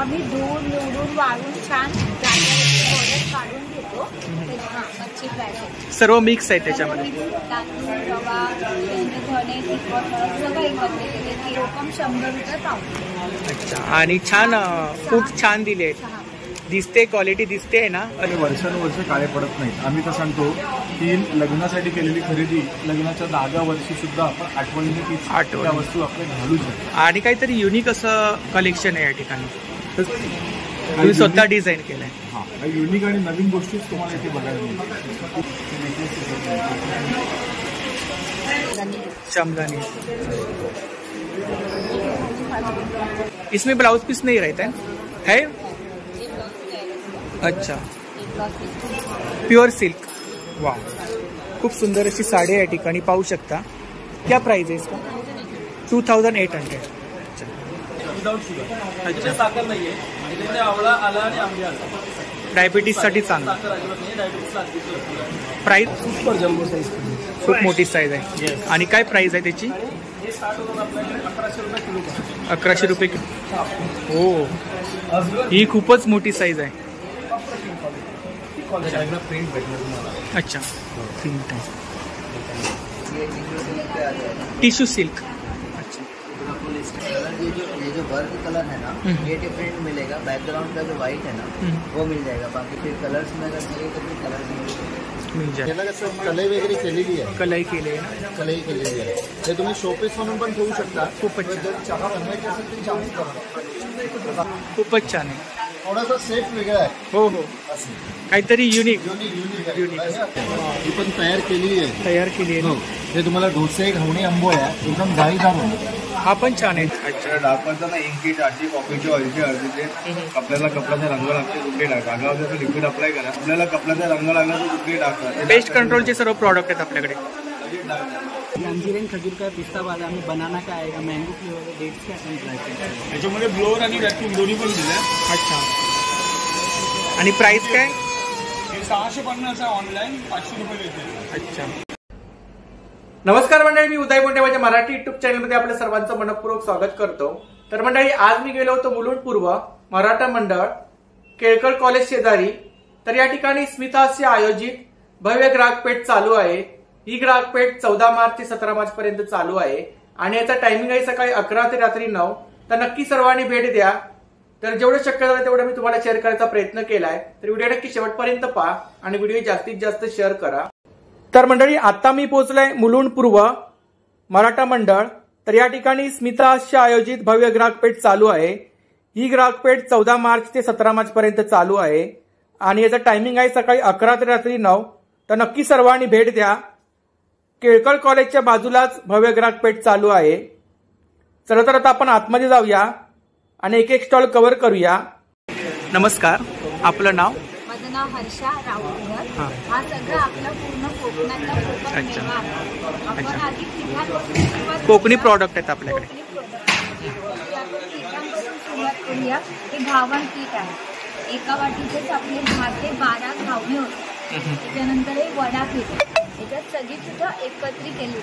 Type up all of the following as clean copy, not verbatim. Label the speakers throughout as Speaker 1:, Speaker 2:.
Speaker 1: आम्ही धुवून निवडून वाळून छान जागेवर काढून घेतो। मच्छी फ्राय
Speaker 2: सर्व मिक्स आहे त्याच्यामध्ये,
Speaker 1: तांदूळ, रवा, धणे, तिखट, सगळं एकत्र केले। कोकम 100 रुपये पाव।
Speaker 2: अच्छा, आणि छान खूप छान दिले, दिसते क्वालिटी दिसते आहे ना,
Speaker 3: आणि वर्षानुवर्ष काळे पडत नाहीत। आम्ही तर सांगतो की लग्नासाठी केलेली खरेदी लग्नाच्या 10व्या वर्षी सुद्धा आपण आठवणीने ती वस्तू आपण घालू शकतो।
Speaker 2: आणि काहीतरी युनिक असं कलेक्शन आहे या ठिकाणी, तुम्ही स्वतः डिझाईन केलंय।
Speaker 3: हा, युनिक आणि नवीन गोष्टीच तुम्हाला इथे बघायला मिळतात।
Speaker 2: चमदानी, इसमें ब्लाउज पीस नहीं रहता है? अच्छा, प्युअर सिल्क, वाह, खूप सुंदर अशी साडी या ठिकाणी पाहू शकता। क्या प्राइस है इसका? 2800। अच्छा,
Speaker 4: साखर नाहीये, आवळा आला आणि आंबे आला,
Speaker 2: डायबिटीज साठी चांगलं। प्राइस
Speaker 4: सुपर जम्बो साईज,
Speaker 2: खूप मोठी साईज आहे। आणि काय प्राइस आहे त्याची? 1100 रुपये किलो। हो, ही खूपच मोठी साईज आहे। अच्छा, प्रिंट आहे, टिश्यू सिल्क। अच्छा,
Speaker 5: ये जो वर्क कलर है ना, ये डिफरेंट मिलेगा। बैकग्राउंड का जो व्हाइट है ना, वो मिल जाएगा। बाकी फिर कलर्स में अगर चाहिए तो फिर कलर
Speaker 2: मिल जाए।
Speaker 3: कलई वगैरे केलेली आहे,
Speaker 2: कलाई केली आहे ना,
Speaker 3: कलई केलेली आहे। हे तुम्ही शोपीस म्हणून पण ठेवू शकता।
Speaker 2: खूपच छान,
Speaker 3: चहा बनवायची असेल तर चहा करा,
Speaker 2: खूपच छान आहे।
Speaker 3: थोडासा सेट वेगळा आहे।
Speaker 2: हो हो, काहीतरी युनिक
Speaker 3: युनिक ही पण तयार केलेली आहे,
Speaker 2: तयार केली आहे।
Speaker 3: हे तुम्हाला डोसे, घावणे, आंबो आहे, एकदम जाळीदार होतो।
Speaker 2: हा पण छान आहे।
Speaker 3: अच्छा, डाकवायचा ना, इंकी, टाटी, कॉफीची, ऑइलची, हळदीचे, आपल्याला कपड्याचा रंग लागते कुठे टाका, रागावल्याचं लिक्विड अप्लाय करा, आपल्याला कपड्याचा रंग लागला तर कुठे टाका।
Speaker 2: पेस्ट कंट्रोलचे सर्व प्रॉडक्ट आहेत आपल्याकडे।
Speaker 4: मंचुरियन खजूर का, पिस्ता बादाम, बनाना का आएगा, मँगो फ्लेवर, डेट्स के आपण ट्राय केलं।
Speaker 3: त्याच्यामध्ये ब्लोअर आणि वॅक्यूम दोन्ही पण दिले।
Speaker 2: अच्छा, आणि प्राइस काय?
Speaker 3: 650 आहे, ऑनलाईन 500 रुपये देते।
Speaker 2: अच्छा, नमस्कार मंडळी, मी उदय बोंडे माझ्या मराठी युट्यूब चॅनलमध्ये आपल्या सर्वांचं मनपूर्वक स्वागत करतो। तर मंडळी, आज मी गेलो होतो मुलुंड पूर्व मराठा मंडळ, केळकर कॉलेज शेजारी। तर या ठिकाणी स्मितास्य आयोजित भव्य ग्राहक पेठ चालू आहे। ही ग्राहक पेठ 14 मार्च ते 17 मार्च पर्यंत चालू आहे आणि याचा टायमिंग आहे सकाळी 11 ते रात्री 9। तर नक्की सर्वांनी भेट द्या। तर जेवढं शक्य झालं तेवढं मी तुम्हाला शेअर करायचा प्रयत्न केलाय। तर व्हिडिओ नक्की शेवटपर्यंत पहा आणि व्हिडिओ जास्तीत जास्त शेअर करा। तर मंडळी, आता मी पोहोचलोय मुलुंड पूर्व मराठा मंडळ। तर या ठिकाणी स्मितास्य आयोजित भव्य ग्राहक पेठ चालू आहे। ही ग्राहक पेठ 14 मार्च ते 17 मार्च पर्यंत चालू आहे आणि याचा टायमिंग आहे सकाळी 11 ते रात्री 9। तर नक्की सर्वांनी भेट द्या। केळकर कॉलेजच्या बाजूलाच भव्य ग्राहक पेठ चालू आहे। चला तर आता आपण आतमध्ये जाऊया आणि एक एक स्टॉल कव्हर करूया। नमस्कार, आपलं नाव?
Speaker 1: माझं नाव हर्षा राऊतकर। हा सगळं आपला पूर्ण कोकणातला कोकण मेवा आहे। आपण आधी पिठापासून
Speaker 2: कोकणी प्रॉडक्ट आहेत आपल्याकडे।
Speaker 1: पिठापासून सुरुवात करूया। हे घावण पीठ आहे, एका वाटीचेच आपले 10 ते 12 घावणे होते। त्याच्यानंतर हे वडा पीठ, याच्यात सगळी पिठं एकत्रित केली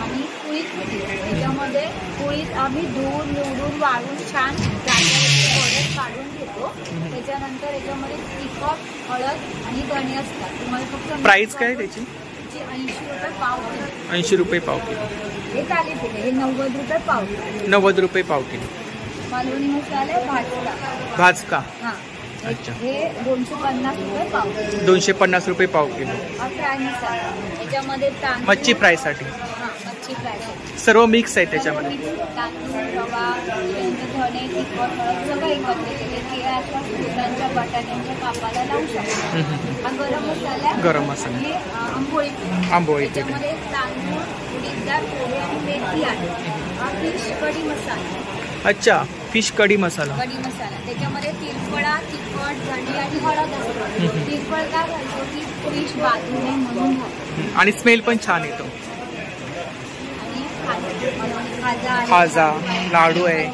Speaker 1: आणि कुळीत पीठ, याच्यामध्ये कुळीत आम्ही धुवून निवडून वाळून छान जागेवर काढून घेतो। त्याच्यानंतर याच्यामध्ये तिखट, हळद आणि धणे असतात। तुम्हाला फक्त
Speaker 2: प्राइस काय त्याची?
Speaker 1: 80 रुपये पाव किलो।
Speaker 2: 80 रुपये पाव किलो।
Speaker 1: हे थालीपीठ हे 90 रुपये पाव किलो।
Speaker 2: 90 रुपये पाव किलो।
Speaker 1: मालवणी मसाले भाजका,
Speaker 2: भाजका,
Speaker 1: हा,
Speaker 2: अच्छा,
Speaker 1: हे 250 रुपये पाव किलो।
Speaker 2: 250 रुपये पाव किलो।
Speaker 1: हा फ्राय मसाला, याच्यामध्ये तांदूळ,
Speaker 2: मच्छी फ्राय साठी
Speaker 1: मच्छी फ्राय
Speaker 2: सर्व मिक्स आहे त्याच्यामध्ये।
Speaker 1: तांदूळ, रवा, धणे, तिखट, हळद सगळं एकत्र केले। केळ्याच्या, फुलांच्या, बटाट्यांच्या कापाला लावू शकतो। हा गरम मसाला,
Speaker 2: गरम मसाला,
Speaker 1: हे आंबोळी पीठ,
Speaker 2: आंबोळी पीठ,
Speaker 1: त्याच्यामध्ये तांदूळ, उडीदडाळ, पोहे आणि मेथी आहे। हा फिश कढी मसाला,
Speaker 2: अच्छा, फिश कढी मसाला,
Speaker 1: कढी मसाला, त्याच्यामध्ये तिरफळा, तिखट, धणे आणि हळद असतो। तिरफळ काय घालतो की फिश बाजू नये म्हणून घालतो
Speaker 2: आणि स्मेल पण छान येतो। खाजा, लाडू आहे,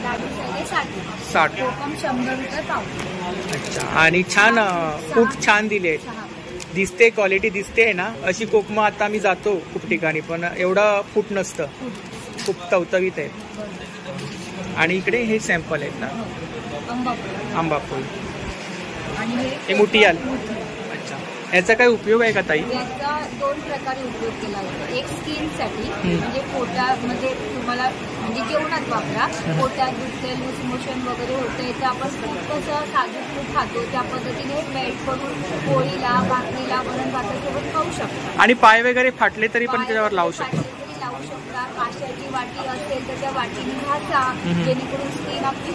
Speaker 1: लाडू 60, कोकम 100 रुपये पाव।
Speaker 2: अच्छा, आणि छान खूप छान दिले, दिसते क्वालिटी दिसते आहे ना। अशी कोकम आता आम्ही जातो खूप ठिकाणी पण एवढं फूट नसतं, खूप तवतवीत आहे। आणि इकडे हे सॅम्पल आहेत ना,
Speaker 1: आंबाफळ.
Speaker 2: आंबाफळ.
Speaker 1: आणि
Speaker 2: हे मोठियाल. अच्छा, याचा काय उपयोग आहे का ताई?
Speaker 1: याचा 2 प्रकारे उपयोग केला जातो. एक स्किनसाठी, म्हणजे पोटामध्ये तुम्हाला म्हणजे जेवणात वापरा. पोटात दुखते, लूज मोशन वगैरे होते, तर आपण खूप कसं साजूक तूप खातो त्या पद्धतीने मेल्ट करून पोळीला, भाकरीला, वरण भातासोबत खाऊ शकता.
Speaker 2: आणि पाय वगैरे फाटले तरी पण त्याच्यावर लावू शकतो.
Speaker 1: लावू शकता. काशाची वाटी असेल तर त्या वाटीने घासा, जेणेकरून स्किन आपली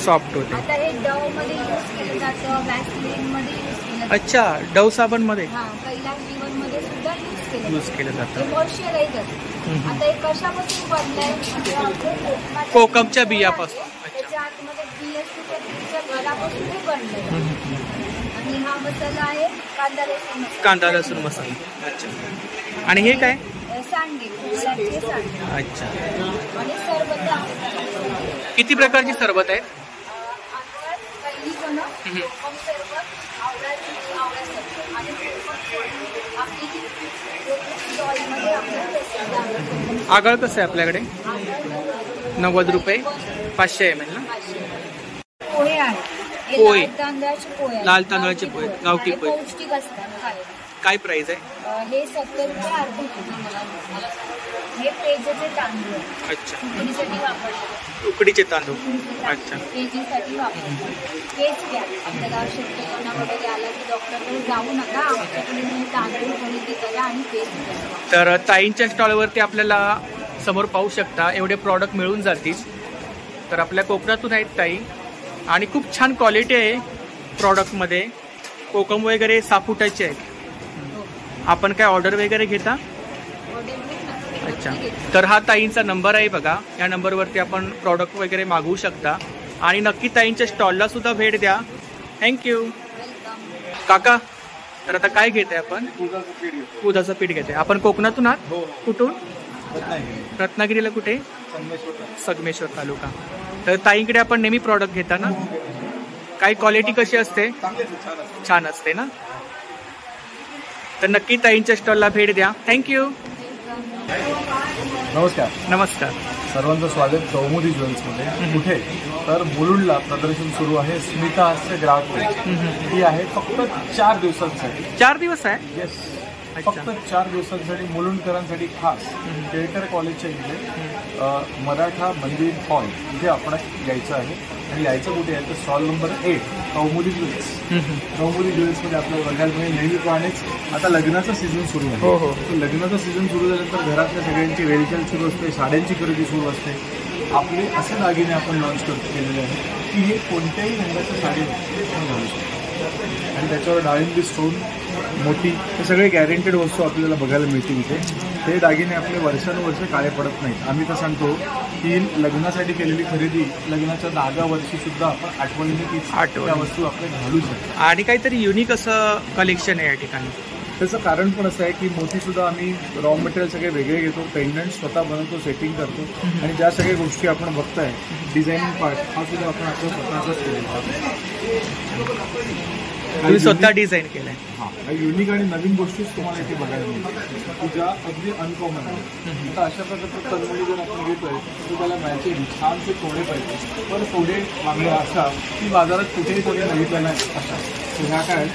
Speaker 1: सॉफ्ट होते. आता हे डव मध्ये यूज केलं जातं, वॅसलिन मध्ये यूज केलं जातं.
Speaker 2: अच्छा, डव साबण मध्ये
Speaker 1: कैलाश जीवन मध्ये सुद्धा यूज केलं
Speaker 2: जातं.
Speaker 1: मॉइश्चराइज असतं. आता हे कशापासून बनलंय?
Speaker 2: कोकमच्या बियापासून.
Speaker 1: त्याच्या आतमध्ये BSCच्या बीच्या घरापासून हे बनलंय. आणि हा मसाला आहे
Speaker 2: कांदा लसूण मसाला. अच्छा, आणि हे काय?
Speaker 1: सांडगे, फुलांचे सांडगे.
Speaker 2: अच्छा,
Speaker 1: आणि सरबत आहे.
Speaker 2: किती प्रकारची सरबत आहेत?
Speaker 1: पहिली पण कोकम सरबत, आवळा सरबत आणि आपली जी स्टॉलमध्ये आपल्याला
Speaker 2: आगळ कसं आहे आपल्याकडे? 90 रुपये 500 ml ना.
Speaker 1: पोहे आहेत.
Speaker 2: पोहे.
Speaker 1: लाल तांदळाचे पोहे.
Speaker 2: लाल तांदळाचे पोहे, गावठी पोहे.
Speaker 1: पौष्टिक असतात.
Speaker 2: काय प्राइस आहे?
Speaker 1: हे 70 रुपये अर्धा किलो. हे पेजेचे तांदूळ.
Speaker 2: अच्छा,
Speaker 1: उकडीसाठी वापरतात.
Speaker 2: उकडीचे तांदूळ. अच्छा,
Speaker 1: पेजीसाठी वापरतात. केस घ्या. आपल्याला शक्यपणा वगैरे आला की डॉक्टरकडे जाऊ नका, आमच्याकडे तुम्ही तांदूळ खरेदी करा आणि केस घ्या.
Speaker 2: तर ताईंच्या स्टॉलवरती आपल्याला समोर पाहू शकता एवढे प्रॉडक्ट मिळून जातील. तर आपल्या कोकणातून आहेत ताई आणि खूप छान क्वालिटी आहे प्रॉडक्टमध्ये. कोकम वगैरे सापुटाचे आहेत. आपण काय ऑर्डर वगैरे घेता? अच्छा, तर हा ताईंचा नंबर आहे बघा. या नंबरवरती आपण प्रॉडक्ट वगैरे मागवू शकता आणि नक्की ताईंच्या स्टॉलला सुद्धा भेट द्या. थँक्यू काका. तर आता काय घेते आपण? उदाचं पीठ घेते. आपण कोकणातून आहात? कुठून? रत्नागिरीला. कुठे? संगमेश्वर तालुका. तर ताईंकडे आपण नेहमी प्रॉडक्ट घेता ना? काही क्वालिटी कशी असते? छान असते ना. तर नक्की ताईंच्या स्टॉलला भेट द्या. थँक्यू.
Speaker 3: नमस्कार.
Speaker 2: नमस्कार.
Speaker 3: सर्वांचं स्वागत कौमुदी ज्वेल्समध्ये. कुठे? तर मुलुंडला प्रदर्शन सुरू आहे. स्मिता हास्य ग्राहक मेळा. ही आहे फक्त 4 दिवसांसाठी.
Speaker 2: 4 दिवस आहे?
Speaker 3: येस, फक्त 4 दिवसांसाठी मुलुंडकरांसाठी खास. केळकर कॉलेजच्या इथे मराठा मंदिर हॉल इथे आपण यायचं आहे. आणि यायचं कुठे आहे तर स्टॉल नंबर 8 कौमुदी ज्वेल्स. कौमुदी ज्वेल्समध्ये आपल्याला बघायला मिळेल नेहमीप्रमाणेच आता लग्नाचा सीझन सुरू आहे. लग्नाचा सीझन सुरू झाल्यानंतर घरातल्या सगळ्यांची रेलचेल सुरू असते, साड्यांची खरेदी सुरू असते. आपले असे दागिने आपण लॉन्च केलेले आहे की हे कोणत्याही रंगाच्या साडी आपण घालू शकतो. आणि त्याच्यावर डाळिंबी स्टोन मोठी हे सगळे गॅरंटेड वस्तू आपल्याला बघायला मिळतील इथे. हे दागिने आपले वर्षानुवर्ष काळे पडत नाहीत. आम्ही तर सांगतो की लग्नासाठी केलेली खरेदी लग्नाच्या 10व्या वर्षी सुद्धा आपण आठवणीने त्या वस्तू आपल्या घालू शकतो.
Speaker 2: आणि काहीतरी युनिक असं कलेक्शन आहे या ठिकाणी.
Speaker 3: त्याचं कारण पण असं आहे की मोतीसुद्धा आम्ही रॉ मटेरियल सगळे वेगळे घेतो, पेंडंट स्वतः बनवतो, सेटिंग करतो. आणि ज्या सगळ्या गोष्टी आपण बघताय डिझायनिंग पार्ट हा सुद्धा आपण आपल्या स्वतःचाच केलेला आहे.
Speaker 2: तुम्ही स्वतः डिझाईन केलंय.
Speaker 3: हां, युनिक आणि नवीन गोष्टीच तुम्हाला इथे बघायला मिळतात की ज्या अगदी अनकॉमन आहेत. आता अशा प्रकारचं तलमडी जर आपण घेतोय तर त्याला मॅचिंग छानसे तोडे पाहिजे. पण तोडे मागणे असा की बाजारात कुठेही कोणी बघितलं नाही अशा. तर ह्या काय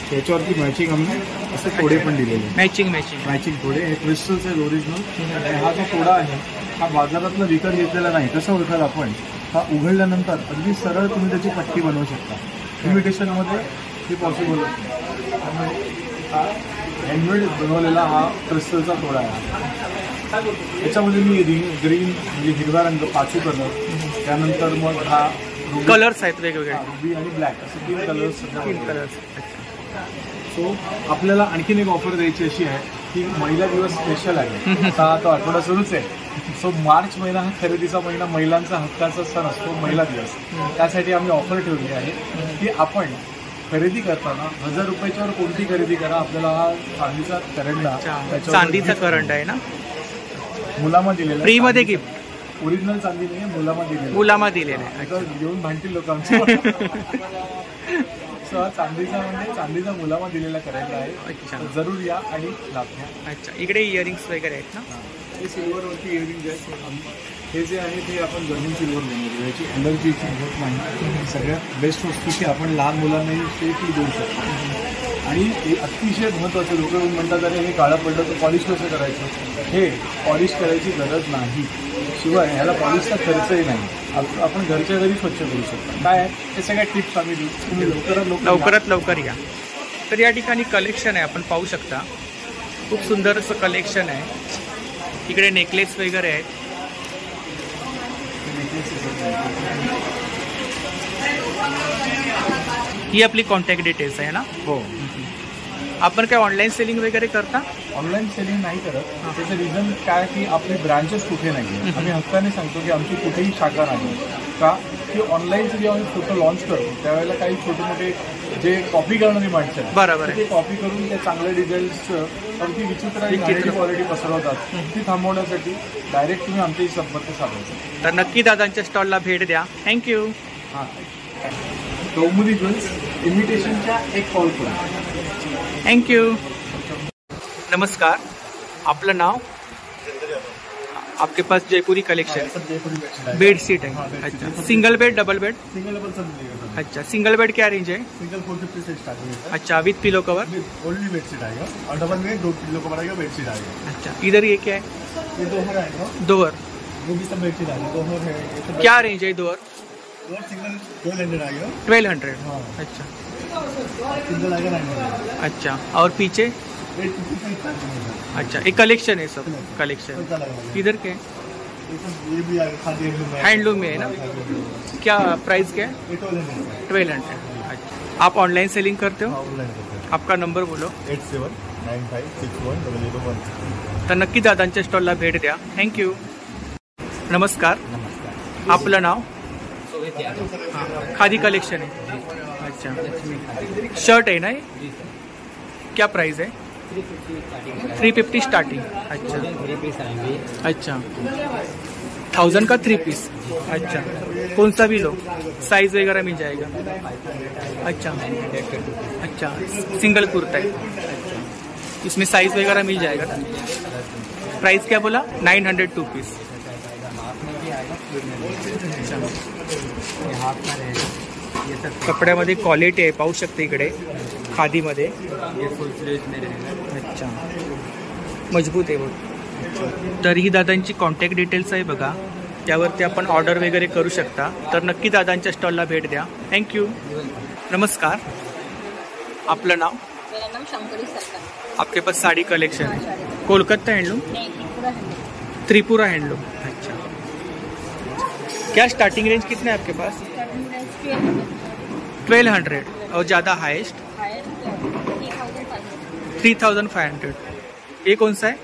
Speaker 3: त्याच्यावरती मॅचिंग आम्ही असे तोडे पण दिलेले. मॅचिंग तोडे हे क्रिस्टल्स आहेत ओरिजिनल. आणि हा जो तोडा आहे हा बाजारातला विकत घेतलेला नाही. कसं ओळखाल आपण? हा उघडल्यानंतर अगदी सरळ तुम्ही त्याची पट्टी बनवू शकता. इन्व्हिटेशनमध्ये हे पॉसिबल होतं. त्यामुळे हा हँडमेड बनवलेला हा क्रिस्टलचा तोडा आहे. याच्यामध्ये मी ग्रीन म्हणजे हिरवा रंग, पाचू कलर, त्यानंतर मग हा
Speaker 2: कलर्स आहेत वेगवेगळे,
Speaker 3: रुबी आणि ब्लॅक असे 3 कलर्स. सो आपल्याला आणखीन एक ऑफर द्यायची अशी आहे की महिला दिवस स्पेशल आहे. आता तो आठवडा सुरूच आहे. सो मार्च महिना हा खरेदीचा महिना, महिलांचा हक्काचा सण असतो महिला दिवस. त्यासाठी आम्ही ऑफर ठेवली आहे की आपण खरेदी करताना 1000 रुपयाच्यावर कोणती खरेदी करा, आपल्याला हा चांदीचा करंडा,
Speaker 2: चांदीचा करंडा आहे ना,
Speaker 3: मुलामा दिलेला
Speaker 2: फ्री मध्ये गिफ्ट.
Speaker 3: ओरिजिनल चांदी नाही,
Speaker 2: मुलामा दिलेला आहे.
Speaker 3: घेऊन भांडतील लोक आमच्या. सो हा चांदीचा मुलामा दिलेला करंडा आहे.
Speaker 2: अच्छा,
Speaker 3: जरूर या आणि लाभ घ्या.
Speaker 2: अच्छा, इकडे इयरिंग्स वगैरे आहेत ना.
Speaker 3: हे सिल्वरवरती इयरिंग आहेत. हे जे आहे ते आपण जर्मन सिल्वर बनवतो. याची एलर्जी होत नाही. सगळ्यात बेस्ट वस्तू की आपण लहान मुलांनाही सेफली देऊ शकतो. आणि हे अतिशय महत्त्वाचं, लोक म्हणतात अरे हे काळं पडलं तर पॉलिश कसं करायचं. हे पॉलिश करायची गरज नाही. शिवाय ह्याला पॉलिशचा खर्चही नाही. आपण घरच्या घरी स्वच्छ करू शकतो. काय आहे हे सगळ्या टिप्स आम्ही देऊ. तुम्ही
Speaker 2: लवकरात लवकर या. तर या ठिकाणी कलेक्शन आहे, आपण पाहू शकता. खूप सुंदर असं कलेक्शन आहे. इकडे नेकलेस वगैरे आहेत. ही आपली कॉन्टॅक्ट डिटेल्स आहे ना.
Speaker 3: हो.
Speaker 2: आपण काय ऑनलाईन सेलिंग वगैरे करता?
Speaker 3: ऑनलाईन सेलिंग नाही करत. त्याचं रिझन काय की आपले ब्रांचेस कुठे नाही आहे. आम्ही हक्काने सांगतो की आमची कुठेही शाखा नाही. का की ऑनलाईनचे जेव्हा आम्ही फोटो लॉन्च करतो त्यावेळेला काही छोटे मोठे जे कॉपी करणारी माणसं आहेत
Speaker 2: बरोबर
Speaker 3: ते कॉपी करून त्या चांगल्या डिझाईन्स अगदी विचित्र क्वालिटी पसरवतात. ती थांबवण्यासाठी डायरेक्ट तुम्ही आमच्याशी संपर्क साधायचा.
Speaker 2: तर नक्की दादांच्या स्टॉलला भेट द्या. थँक्यू.
Speaker 3: हां, कौमुदी ज्वेल्स इमिटेशनच्या एक कॉल करू.
Speaker 2: थँक्यू. नमस्कार, आपलं नाव? आपके पास जयपुरी कलेक्शन बेडशीट है. अच्छा, single bed, double bed?
Speaker 3: Single double सब मिलेगा.
Speaker 2: अच्छा, सिंगल बेड क्या रेंज है?
Speaker 3: सिंगल 450 से स्टार्टिंग है.
Speaker 2: अच्छा, with pillow cover?
Speaker 3: Only bedsheet आएगा और डबल में 2 पिलो कवर आएगा, बेडशीट आएगा.
Speaker 2: अच्छा, इधर ये क्या है?
Speaker 3: ये दोहर आएगा.
Speaker 2: दोहर?
Speaker 3: वो भी सब बेडशीट आएगा. दोहर है.
Speaker 2: क्या रेंज है दोहर?
Speaker 3: दोहर सिंगल 1200 आएगा.
Speaker 2: 1200.
Speaker 3: हाँ.
Speaker 2: अच्छा.
Speaker 3: सिंगल आएगा 900.
Speaker 2: अच्छा, और पीछे?
Speaker 3: 850 से स्टार्टिंग है.
Speaker 2: अच्छा, एक कलेक्शन है, सब कलेक्शन. इधर क्या है?
Speaker 3: ये भी आएगा खादी
Speaker 2: हैंडलूम में है ना. क्या प्राइस क्या है? 1200. अच्छा, आप ऑनलाइन सेलिंग करते हो? आपका नंबर बोलो.
Speaker 3: 8795610001.
Speaker 2: तर नक्की दादांच्या स्टॉलला भेट द्या. थँक्यू. नमस्कार. आपलं नाव? खादी कलेक्शन है. अच्छा, शर्ट है ना ये? क्या प्राइस है? 350 स्टार्टिंग. अच्छा.
Speaker 4: 3 पीस आएंगे.
Speaker 2: अच्छा, 1000 का 3 पीस. अच्छा, कौन सा भी लो, साइज वगैरह मिल जाएगा. अच्छा. अच्छा, सिंगल कुर्ता है. अच्छा, इसमें साइज वगैरह मिल जाएगा ना. प्राइस क्या बोला? 900 2 पीस. कपड्यामध्ये क्वालिटी आहे, पाहू शकते इकडे खादीमध्ये. अच्छा, मजबूत आहे बहुत. तर ही दादांची कॉन्टॅक्ट डिटेल्स आहे बघा, त्यावरती आपण ऑर्डर वगैरे करू शकता. तर नक्की दादांच्या स्टॉलला भेट द्या. थँक्यू. नमस्कार, आपलं नाव?
Speaker 1: मेरा नाम शंकरी सरकार.
Speaker 2: आपके पास साड़ी कलेक्शन है? कोलकाता हैंडलूम?
Speaker 1: नहीं, त्रिपुरा है.
Speaker 2: त्रिपुरा हैंडलूम. अच्छा, क्या स्टार्टिंग रेंज कितने है आपके पास? 1200. और ज़्यादा हाईएस्ट? 3500. ये कौन सा है?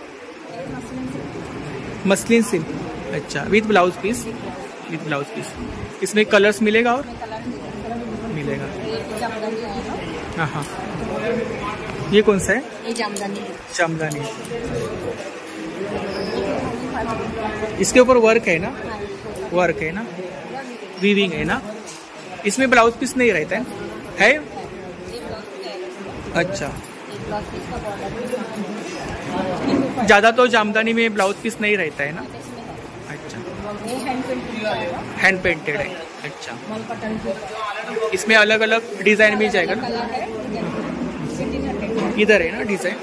Speaker 2: Muslin silk. अच्छा, with blouse piece? With blouse piece. इसमें कलर्स मिलेगा और मिलेगा? हाँ हाँ. ये कौन सा है?
Speaker 1: ये जामदानी.
Speaker 2: जामदानी. इसके ऊपर वर्क है ना? वर्क है ना, वीविंग है ना. इसमें ब्लाउज पीस नहीं रहता है? अच्छा, ज़्यादा तो जामदानी में ब्लाउज पीस नहीं रहता है ना. अच्छा, हैंड पेंटेड है. अच्छा, इसमें अलग अलग डिज़ाइन मिल जाएगा ना. इधर है ना डिज़ाइन,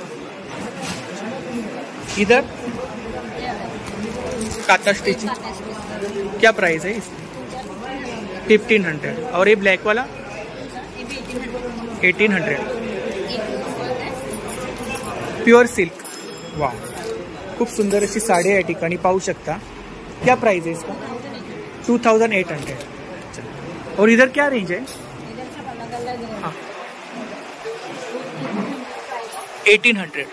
Speaker 2: इधर काता स्टिचिंग. क्या प्राइस है इसकी? 1500. और ये ब्लैक वाला? 1800. Pure silk. वाह, खूप सुंदर अशी साडी या ठिकाणी पाहू शकता. क्या प्राइस है इसका? 2800. और इधर क्या रेंज है? हाँ, 1800.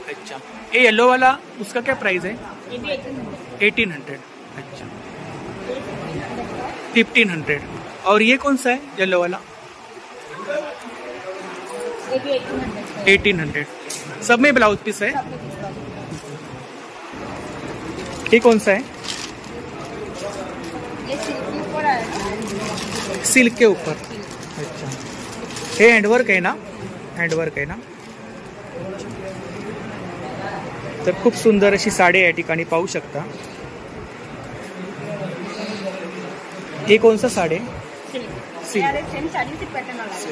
Speaker 2: अच्छा, ये येलो वाला उसका क्या प्राइस है? 1800. अच्छा, 1500. और ये कौन सा है येलो वाला? 1800. सब में ब्लाउज पीस है? ये कौन सा है? सिल्क के ऊपर. अच्छा, हे हँडवर्क आहे ना? हँडवर्क आहे ना. तर खूप सुंदर अशी साडी या ठिकाणी पाहू शकता. ये कौन सा साड़ी है? सिल्क।
Speaker 1: यार सेम साड़ी से पैटर्न अलग है।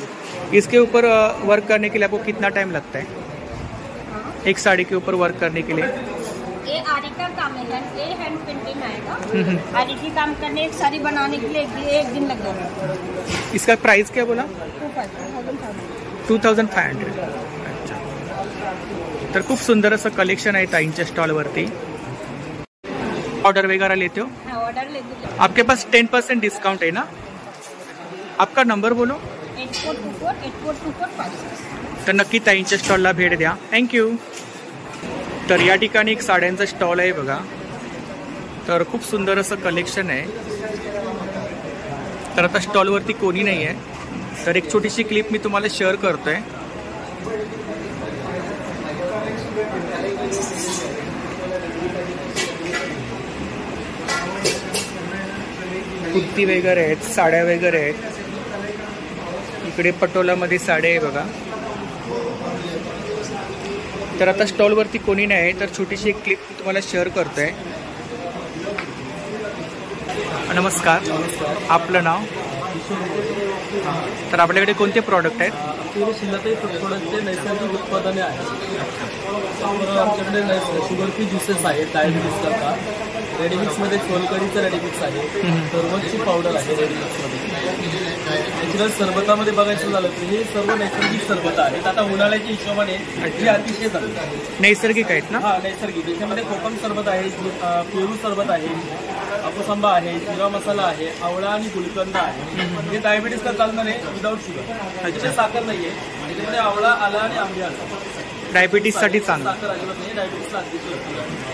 Speaker 2: इसके ऊपर वर्क करने के लिए आपको कितना टाइम लगता है? एक साड़ी के ऊपर वर्क करने के लिए?
Speaker 1: ये आरी का काम है, ये हैंड पेंटिंग आएगा। आरी की काम करने एक साड़ी बनाने के लिए एक दिन लग जाएगा।
Speaker 2: इसका प्राइस क्या बोला? 2500। अच्छा, तर खूप सुंदर असं कलेक्शन आहे ताईंच्या स्टॉलवरती. ऑर्डर वगैरह लेते हो?
Speaker 1: हाँ, ऑर्डर ले दीजिए।
Speaker 2: आपके पास 10% डिस्काउंट है ना? आपका नंबर बोलो.
Speaker 1: 8424
Speaker 2: तर नक्की ताईंच्या स्टॉलला भेट द्या. थँक्यू. तर या ठिकाणी एक साड्यांचा स्टॉल आहे बघा. तर खूप सुंदर असं कलेक्शन आहे. तर आता स्टॉलवरती कोणी नाही आहे, तर एक छोटीशी क्लिप मी तुम्हाला शेअर करतोय. कुर्ती वगैरे आहेत, साड्या वगैरे आहेत. इकडे पटोलामध्ये साड्या आहे बघा. तर आता स्टॉलवरती कोणी नाही आहे, तर छोटीशी एक क्लिप तुम्हाला शेअर करतोय. नमस्कार, आपलं नाव? तर आपल्याकडे कोणते प्रॉडक्ट आहेत?
Speaker 4: शिल्लक प्रोडक्टचे नैसर्गिक उत्पादने आहेत. आमच्याकडे शुगर फ्री ज्युसेस आहेत डायबिटीस करता. रेडीमिक्समध्ये सोलकढीचं रेडीमिक्स आहे. सरबतची पावडर आहे रेडीमिक्समध्ये. नॅचरल सरबतामध्ये बघायचं झालं तर हे सर्व नैसर्गिक सरबत आहेत. आता उन्हाळ्याच्या हिशोबाने हे अतिशय चांगलं
Speaker 2: नैसर्गिक आहेत ना?
Speaker 4: हा, नैसर्गिक. याच्यामध्ये कोकम सरबत आहे, पेरू सरबत आहे, हापूस आहे, जिरा मसाला आहे, आवळा आणि गुलकंद आहे. हे डायबिटीसला चालणार आहे विदाऊट शुगर. त्याच्यामध्ये साखर नाहीये. त्याच्यामध्ये आवळा, आला आणि आंबे असतात.
Speaker 2: डायबिटीससाठी चांगलं.
Speaker 4: साखर अजिबात नाही. डायबिटीसला अतिशय.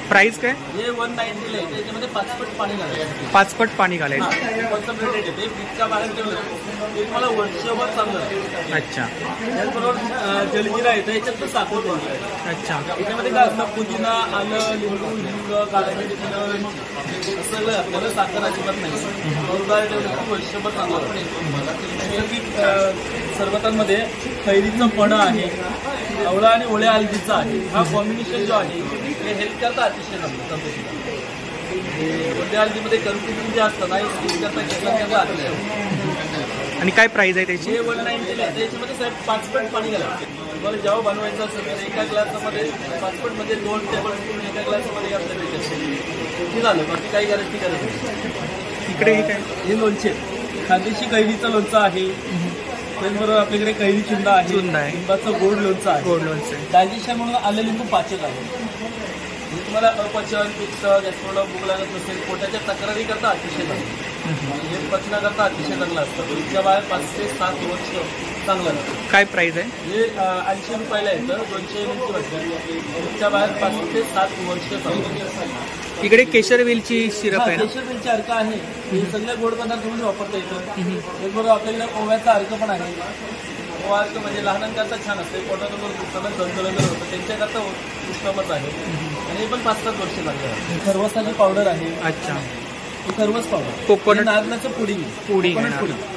Speaker 2: प्राइस काय?
Speaker 4: हे 190 आहे. त्याच्यामध्ये 5 पट पाणी घालायचं.
Speaker 2: 5 पट पाणी घालायचं.
Speaker 4: कॉन्सन्ट्रेटेड येते. फ्रीजच्या बाहेर ठेवलं ते तुम्हाला वर्षभर चांगलं आहे.
Speaker 2: अच्छा.
Speaker 4: त्याचबरोबर जलजिरा येतं. याच्यात साखर घालायचं.
Speaker 2: अच्छा.
Speaker 4: याच्यामध्ये काय असतं, पुदिना, आलं, लिंबू, हिंग, काळा मिरी, सगळं आपल्याला साखर अजिबात नाही. जोरदार ठेवलं की वर्षभर चांगलं होतं. नैसर्गिक सरबतांमध्ये कैरीचं पणं आहे, आवळा आणि ओल्या हलदीचा आहे. हा कॉम्बिनेशन जो आहे हे हेल्थ करता अतिशय चांगलं. ओल्या हलदीमध्ये कन्फ्युजन जे असतं ना, स्किन करता केसांच्या अतिशय.
Speaker 2: आणि काय प्राइस आहे त्याची?
Speaker 4: हे 190 आहे. त्याच्यामध्ये साहेब 5 पट पाणी घालायचं. तुम्हाला जेव्हा बनवायचं असेल तर एका ग्लासमध्ये 5 पटमध्ये 2 टेबलस्पून एका ग्लासमध्ये आपल्याला झालं. बाकी काही गरज नाही.
Speaker 2: इकडे हे काय?
Speaker 4: हे लोणचे, खांदेशी कैरीचं लोणचं आहे. त्याचबरोबर आपल्याकडे कैरी चुंदा आहे, लिंबाचं गोड लोणचं आहे.
Speaker 2: गोड लोणचं.
Speaker 4: डायजेशन म्हणून आलं लिंबू पाचक आहे. तुम्हाला अपचन, पित्त, गॅस्ट्रोला, भूक लागत नसेल, पोटाच्या तक्रारी करता अतिशय चांगलं. हे पचनाकरता अतिशय चांगलं असतं. तुमच्या बाहेर 5 ते 7 वर्ष चांगलं असतं.
Speaker 2: काय प्राइस आहे?
Speaker 4: हे 80 रुपयाला येतं. 200 ml वाटतं. तुमच्या बाहेर 5 ते 7 वर्ष चांगलं.
Speaker 2: इकडे केशरवेलची सिरप आहे ना?
Speaker 4: केशरवेलची अर्क आहे. हे सगळ्या गोड पदार्थामध्ये वापरता येतं. त्याचबरोबर आपल्याकडे ओव्याचा अर्क पण आहे. ओवा अर्क म्हणजे लहानांकरता छान असते. पोटातून दुखताना जलजल होतं, त्यांच्याकरता उत्तमच आहे. आणि हे पण 5-7 वर्ष लागले. खरवसाची पावडर आहे.
Speaker 2: अच्छा.
Speaker 4: खरवस पावडर.
Speaker 2: कोकोनट
Speaker 4: नारळाचं पुडिंग.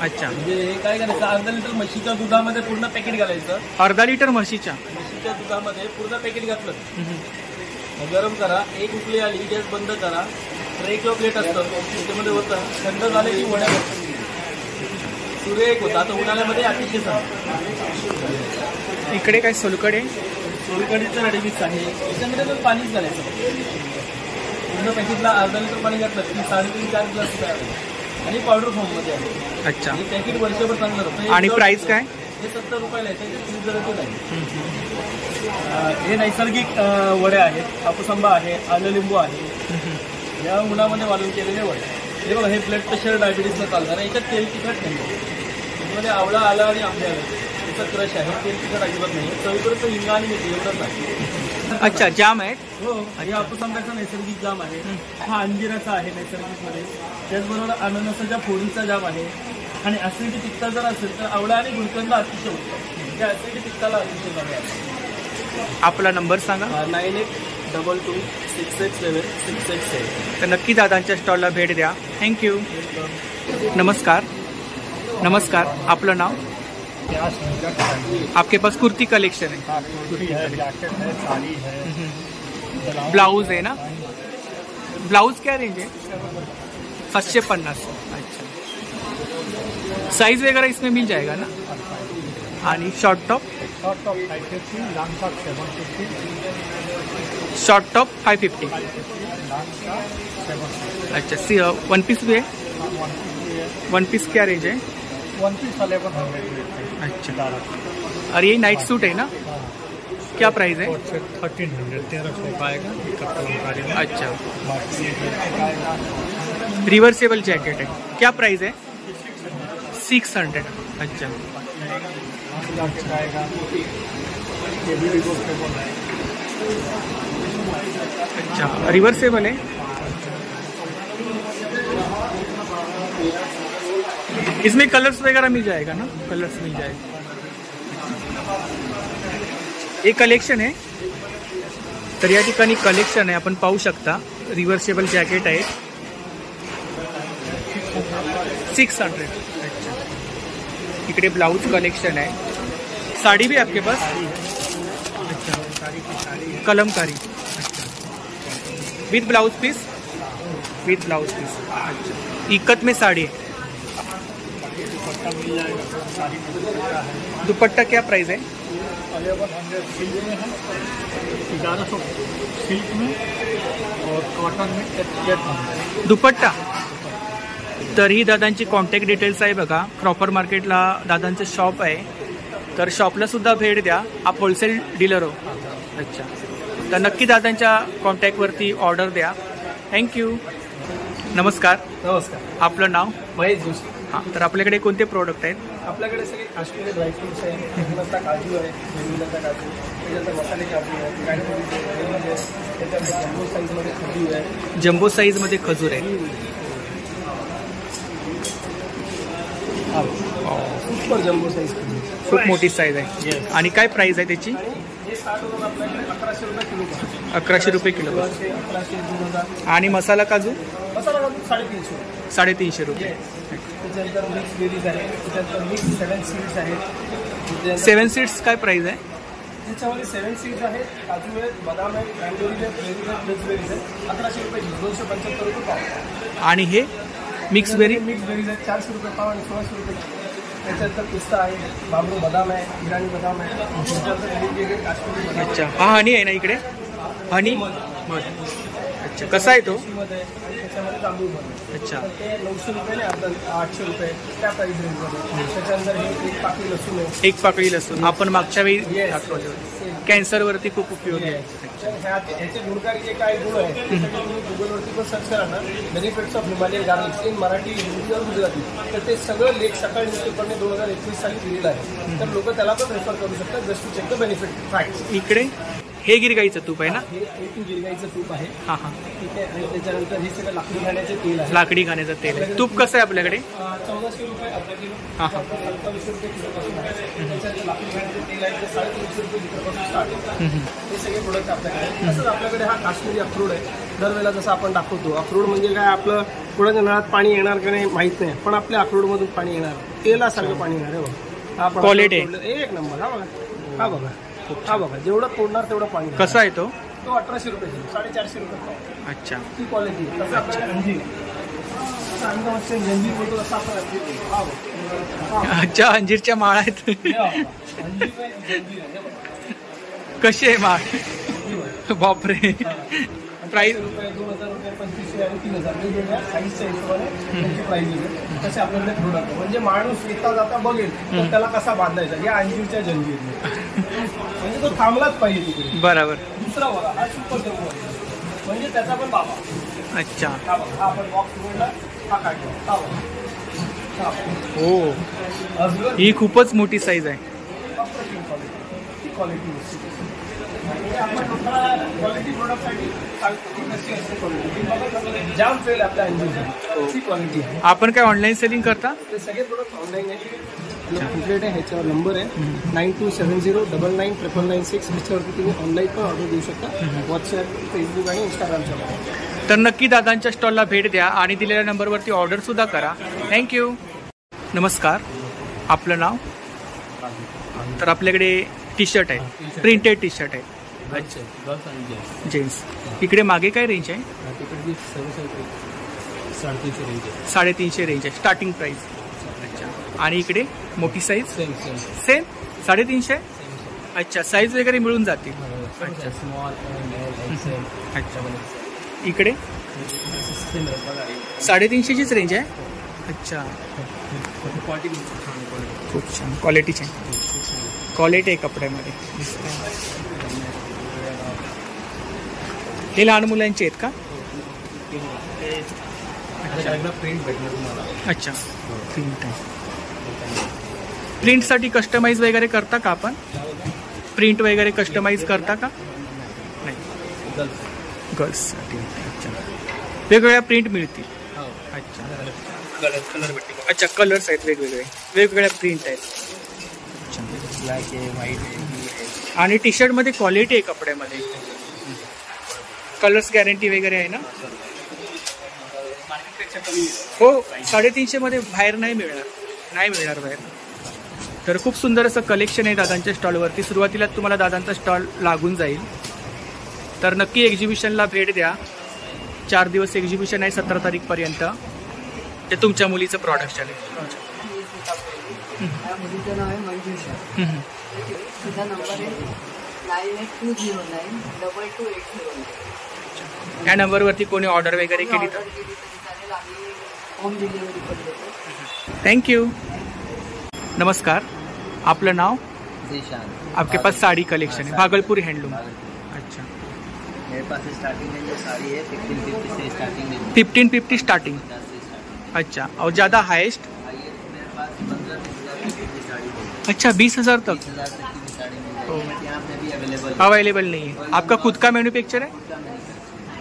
Speaker 2: अच्छा.
Speaker 4: म्हणजे हे काय करायचं, अर्धा लिटर म्हशीच्या दुधामध्ये पूर्ण पॅकेट घालायचं.
Speaker 2: अर्धा लिटर म्हशीच्या
Speaker 4: दुधामध्ये पूर्ण पॅकेट घातलं, गरम करा. एक उकळी आली, गॅस बंद करा. ट्रे किंवा प्लेट असतं त्याच्यामध्ये होतं. थंड झाले की वड्या सूर्य एक होता. आता उन्हाळ्यामध्ये अतिशय चांगलं.
Speaker 2: इकडे काय सोलकडे?
Speaker 4: सोलकडीचं रेडीमिक्स आहे. याच्यामध्ये पण पाणीच घालायचं. पूर्ण पॅकेटला अर्धा लिटर पाणी घातलं की 3.5-4 ग्लास तयार आहे. आणि पावडर फॉर्ममध्ये आहे.
Speaker 2: अच्छा.
Speaker 4: हे पॅकेट वर्षभर चांगलं होतं.
Speaker 2: आणि प्राइस काय?
Speaker 4: हे 70 रुपयाला आहे. त्याचे फ्रीजर नाही. हे नैसर्गिक वडे आहेत. हापूस आहे, आलं लिंबू आहे. या उन्हामध्ये वाळून केलेले वडे. हे बघा, हे ब्लड प्रेशर, डायबिटीसला चालणार आहे. याच्यात तेल तिखट नाही. त्यामध्ये आवळा, आलं आणि आंबे आले. याचा क्रश आहे. तेल तिखट अजिबात नाही. चवीकडे तो हिंग आणि मिठी एवढंच नाही.
Speaker 2: अच्छा, जाम आहेत.
Speaker 4: हो, आणि हापूस आंब्याचा नैसर्गिक जाम आहे. हा अंजिराचा आहे नैसर्गिकमध्ये. त्याचबरोबर अननसाच्या फोडीचा जाम आहे. आणि ऍसिडिटी पित्ता जर असेल तर आवळा आणि गुलकंद अतिशय होतो. त्या ऍसिडिटी पित्ताला अतिशय चांगले आहे.
Speaker 2: आपला नंबर सांगा.
Speaker 4: 9822667667.
Speaker 2: तर नक्की दादांच्या स्टॉलला भेट द्या. थँक्यू. नमस्कार. नमस्कार, आपलं नाव? आपके पास कुर्ती कलेक्शन है?
Speaker 3: कुर्ती है, जैकेट है, साड़ी है,
Speaker 2: ब्लाउज है ना? ब्लाउज क्या रेंज है? 750. अच्छा. साइज वगैरह इसमें मिल जाएगा ना? आणि short top?
Speaker 3: Short top 550, long top 750,
Speaker 2: short top 550.
Speaker 3: Long top 750.
Speaker 2: अच्छा, वन पीस भी है? वन पीस क्या रेंज है?
Speaker 3: One piece 1100.
Speaker 2: अच्छा, और ये नाइट सूट है ना? क्या प्राइस है?
Speaker 3: 1300, 1300 का आएगा.
Speaker 2: अच्छा, रिवर्सेबल जैकेट है. क्या प्राइस है? 600. अच्छा, अच्छा, रिवर्सेबल है. इसमें कलर्स वगैरह मिल जाएगा ना? कलर्स मिल जाएगा. एक कलेक्शन आहे. तर या ठिकाणी कलेक्शन आहे, आपण पाहू शकता. रिव्हर्सेबल जॅकेट आहे 600. अच्छा, इकडे ब्लाउज कलेक्शन आहे. साड़ी भी आपके पास? अच्छा, कलमकारी. अच्छा, with blouse piece? With blouse piece. अच्छा, इकत में साड़ी है. दुपट्टा क्या प्राइस है?
Speaker 3: 1100 सिल्क में और कॉटन में 800.
Speaker 2: दुपट्टा. तर ही दादांची कॉन्टॅक्ट डिटेल्स आहे बघा. क्रॉपर मार्केटला दादांचं शॉप आहे, तर शॉपला सुद्धा भेट द्या. आप होलसेल डीलर हो? अच्छा, तर नक्की दादांच्या कॉन्टॅक्टवरती ऑर्डर द्या. थँक्यू. नमस्कार.
Speaker 4: नमस्कार.
Speaker 2: आपलं नाव?
Speaker 4: महेश जोशी.
Speaker 2: हां, तर आपल्याकडे कोणते प्रोडक्ट आहेत?
Speaker 4: आपल्याकडे सगळे काश्मीरी ड्रायफ्रुट्स आहे, कोकोनटचा काजू आहे, वेलुलाचा काजू, त्याच्यानंतर मसाले काजू आहे, त्याच्यानंतर जम्बो साईजमध्ये खजूर आहे.
Speaker 2: जम्बो साईजमध्ये खजूर आहे.
Speaker 4: सुपर जम्बो साईज खजूर.
Speaker 2: खूप मोठी साईज आहे. आणि काय प्राइस आहे त्याची?
Speaker 4: हे स्टार्ट होऊन आपल्याकडे 1100 रुपये किलो.
Speaker 2: 1100 रुपये किलो.
Speaker 4: 1100, 2000.
Speaker 2: आणि मसाला काजू?
Speaker 4: मसाला काजू 350 रुपये.
Speaker 2: 350 रुपये.
Speaker 4: त्याच्यानंतर मिक्स बेरीज आहे, त्याच्यानंतर मिक्स 7 सीड्स आहेत.
Speaker 2: 7 सीड्स काय प्राइस आहे?
Speaker 4: त्याच्यामध्ये 7 सीड्स आहेत, काजू आहेत, बदाम आहेत, क्रॅनबेरीज आहेत, बेरीज आहेत, मिक्स बेरीज आहेत. 1100 रुपये किलो, 275 रुपये पाव.
Speaker 2: आणि हे मिक्स बेरी?
Speaker 4: मिक्स बेरीज आहेत 400 रुपये पाव आणि 1600 रुपये किलो. त्याच्यानंतर पिस्ता आहे, बांबू बदाम आहे, इराणी बदाम आहे, त्याच्यानंतर वेगवेगळे काश्मीरी बदाम.
Speaker 2: अच्छा, हा हनी आहे ना इकडे? हनी मध. अच्छा, कसा आहे तो?
Speaker 4: मध्ये आणि त्याच्यामध्ये तांदूळ मध्ये.
Speaker 2: अच्छा,
Speaker 4: तर ते 900 रुपये आणि 800 रुपये त्या प्राईस रेंजमध्ये. त्याच्यानंतर हे एक पाकळी लसूण आहे.
Speaker 2: एक पाकळी लसूण आपण मागच्या वेळी दाखवले होते. कॅन्सरवरती खूप उपयोगी आहे.
Speaker 4: तर ह्याचे गुणकारी जे काय गुण आहे ते सगळे तुम्ही गुगलवरती पण सर्च करा ना, benefits of Himalayan garlics in Marathi, Hindi और गुजराती, तर ते सगळं लेख सकाळी न्यूजपेपरने 2021 साली दिलेलं आहे. तर लोक त्याला पण रेफर करू शकतात just to check the benefit fact.
Speaker 2: इकडे हे गिरगाईचं तूप आहे ना?
Speaker 4: हे A2 गिरगाईचं तूप आहे.
Speaker 2: हां हां,
Speaker 4: ठीक आहे. आणि त्याच्यानंतर हे सगळं लाकडी खाण्याचे तेल आहे.
Speaker 2: लाकडी खाण्याचं तेल आहे. तूप कसं आहे आपल्याकडे?
Speaker 4: 1400 रुपये अर्धा किलो.
Speaker 2: हां हां.
Speaker 4: 2700 रुपये किलोपासून आहे. त्याच्यानंतर लाकडी खाण्याचे तेल आहे ते 350 रुपये लिटरपासून स्टार्ट होतं. हे सगळे प्रोडक्ट आपल्याकडे. तसंच आपल्याकडे हा काश्मीरी अक्रोड आहे. दरवेळेला जसं आपण दाखवतो, अक्रोड म्हणजे काय, आपलं कुणाच्या नळात पाणी येणार का नाही माहीत नाही, पण आपल्या अक्रोडमधून पाणी येणार, तेलासारखं पाणी येणार आहे. बघा, हा
Speaker 2: क्वालिटी
Speaker 4: एक नंबर. हा बघा, हा बघा, हा बघा, जेवढं तोडणार तेवढं पाणी.
Speaker 2: कसा आहे तो?
Speaker 4: 1800 रुपये किलो, 450 रुपये पाव.
Speaker 2: अच्छा,
Speaker 4: ती क्वालिटी. तसं आपल्याकडे अंजीर, अंजीर बोलतो तसं आपण अंजीर. हा बघा,
Speaker 2: अच्छा, अंजीरच्या माळा आहेत. कशी आहे माळ? बापरे. प्राईस?
Speaker 4: रुपये, 2000 रुपये, 2500 आणि 3000 वेगवेगळ्या साईजच्या हिशोबाने त्यांची प्राईस आहे. तसे आपल्याकडे प्रोडक्ट म्हणजे माणूस येता जाता बघेल तर त्याला कसा बांधायचा या अंजीरच्या जंजीर, म्हणजे तो थांबलाच पाहिजे तिकडे.
Speaker 2: बरोबर.
Speaker 4: दुसरा बघा, हा सुपर जम्बो म्हणजे त्याचा पण बाबा.
Speaker 2: अच्छा,
Speaker 4: हा बघा, हा आपण बॉक्स उघडला, हा काढला, हा बघा, हा बघा.
Speaker 2: हो,
Speaker 4: अजगर
Speaker 2: ही खूपच मोठी साईज आहे.
Speaker 4: अप्रतिम क्वालिटी, ती क्वालिटी आपण क्वालिटी प्रोडक्टसाठी सांगतो की कशी असते क्वालिटी. जाम फेल आपल्या अंजीरची क्वालिटी आहे.
Speaker 2: आपण काय ऑनलाईन सेलिंग करता?
Speaker 4: ते सगळे प्रोडक्ट ऑनलाईन आहे. कंप्लीट आहे. ह्याच्यावर नंबर आहे 9270999996. ह्याच्यावरती तुम्ही ऑनलाईन पण ऑर्डर देऊ शकता. व्हॉट्सॲप, फेसबुक आणि इंस्टाग्रामच्या.
Speaker 2: तर नक्की दादांच्या स्टॉलला भेट द्या आणि दिलेल्या नंबरवरती ऑर्डर सुद्धा करा. थँक्यू. नमस्कार, आपलं नाव? तर आपल्याकडे टी शर्ट आहे, प्रिंटेड टी शर्ट आहे. अच्छा, जेंट्स. इकडे मागे काय रेंज आहे?
Speaker 4: तिकडे 350 रेंज आहे.
Speaker 2: 350 रेंज आहे स्टार्टिंग प्राइस. अच्छा. आणि इकडे मोठी साईज
Speaker 4: सेम
Speaker 2: सेम 350. अच्छा, साईज वगैरे मिळून जातील.
Speaker 4: अच्छा स्मॉल एक्सेल.
Speaker 2: अच्छा. इकडे 350चीच रेंज आहे. अच्छा, खूप छान क्वालिटीचे क्वालिटी आहे कपड्यामध्ये दिसतंय. हे लहान मुलांचे आहेत का?
Speaker 4: प्रिंट भेटणार तुम्हाला.
Speaker 2: अच्छा, प्रिंट आहे. प्रिंटसाठी कस्टमाइज वगैरे करता का आपण? प्रिंट वगैरे कस्टमाइज करता का? नाही, गर्ल्ससाठी. अच्छा, वेगवेगळ्या प्रिंट मिळतील. अच्छा, कलर भेटतील. अच्छा, कलर्स आहेत वेगवेगळे, वेगवेगळ्या प्रिंट आहेत. अच्छा,
Speaker 5: ब्लॅक आहे, व्हाईट आहे, ब्लू आहे.
Speaker 2: आणि टी शर्टमध्ये क्वालिटी आहे कपड्यामध्ये. कलर्स गॅरंटी वगैरे आहे ना? हो, 350 मध्ये बाहेर नाही मिळणार बाहेर. तर खूप सुंदर असं कलेक्शन आहे दादांच्या स्टॉलवरती. सुरुवातीला तुम्हाला दादांचा स्टॉल लागून जाईल, तर नक्की एक्झिबिशनला भेट द्या. 4 दिवस एक्झिबिशन आहे 17 तारीखपर्यंत. ते तुमच्या मुलीचं प्रोडक्शन आहे.
Speaker 6: मुलीचं नाव आहे मंजुषा. तिचा नंबर आहे 9820922809.
Speaker 2: या नंबरवरती कोणी ऑर्डर वगैरे केली तर
Speaker 6: ऑर्डर केली तरी चालेल, आम्ही होम डिलिव्हरी पण देतो.
Speaker 2: थँक्यू. नमस्कार, आपलं नाव?
Speaker 5: जीशान.
Speaker 2: आपके पास साड़ी कलेक्शन है, भागलपुर हैंडलूम. अच्छा,
Speaker 5: मेरे पास स्टार्टिंग रेंज जो साड़ी है 1550 से स्टार्टिंग रेंज.
Speaker 2: 1550 स्टार्टिंग.
Speaker 5: 50 से स्टार्टिंग.
Speaker 2: अच्छा, और ज़्यादा हाईएस्ट?
Speaker 5: आइए, मेरे पास 15,000 की साड़ी है.
Speaker 2: अच्छा, 20,000 तक
Speaker 5: 20,000 तक की साड़ी मिल जाएगी. बट यहाँ पे भी अवेलेबल
Speaker 2: अवेलेबल नहीं है. आपका खुद का मैन्युफैक्चर है?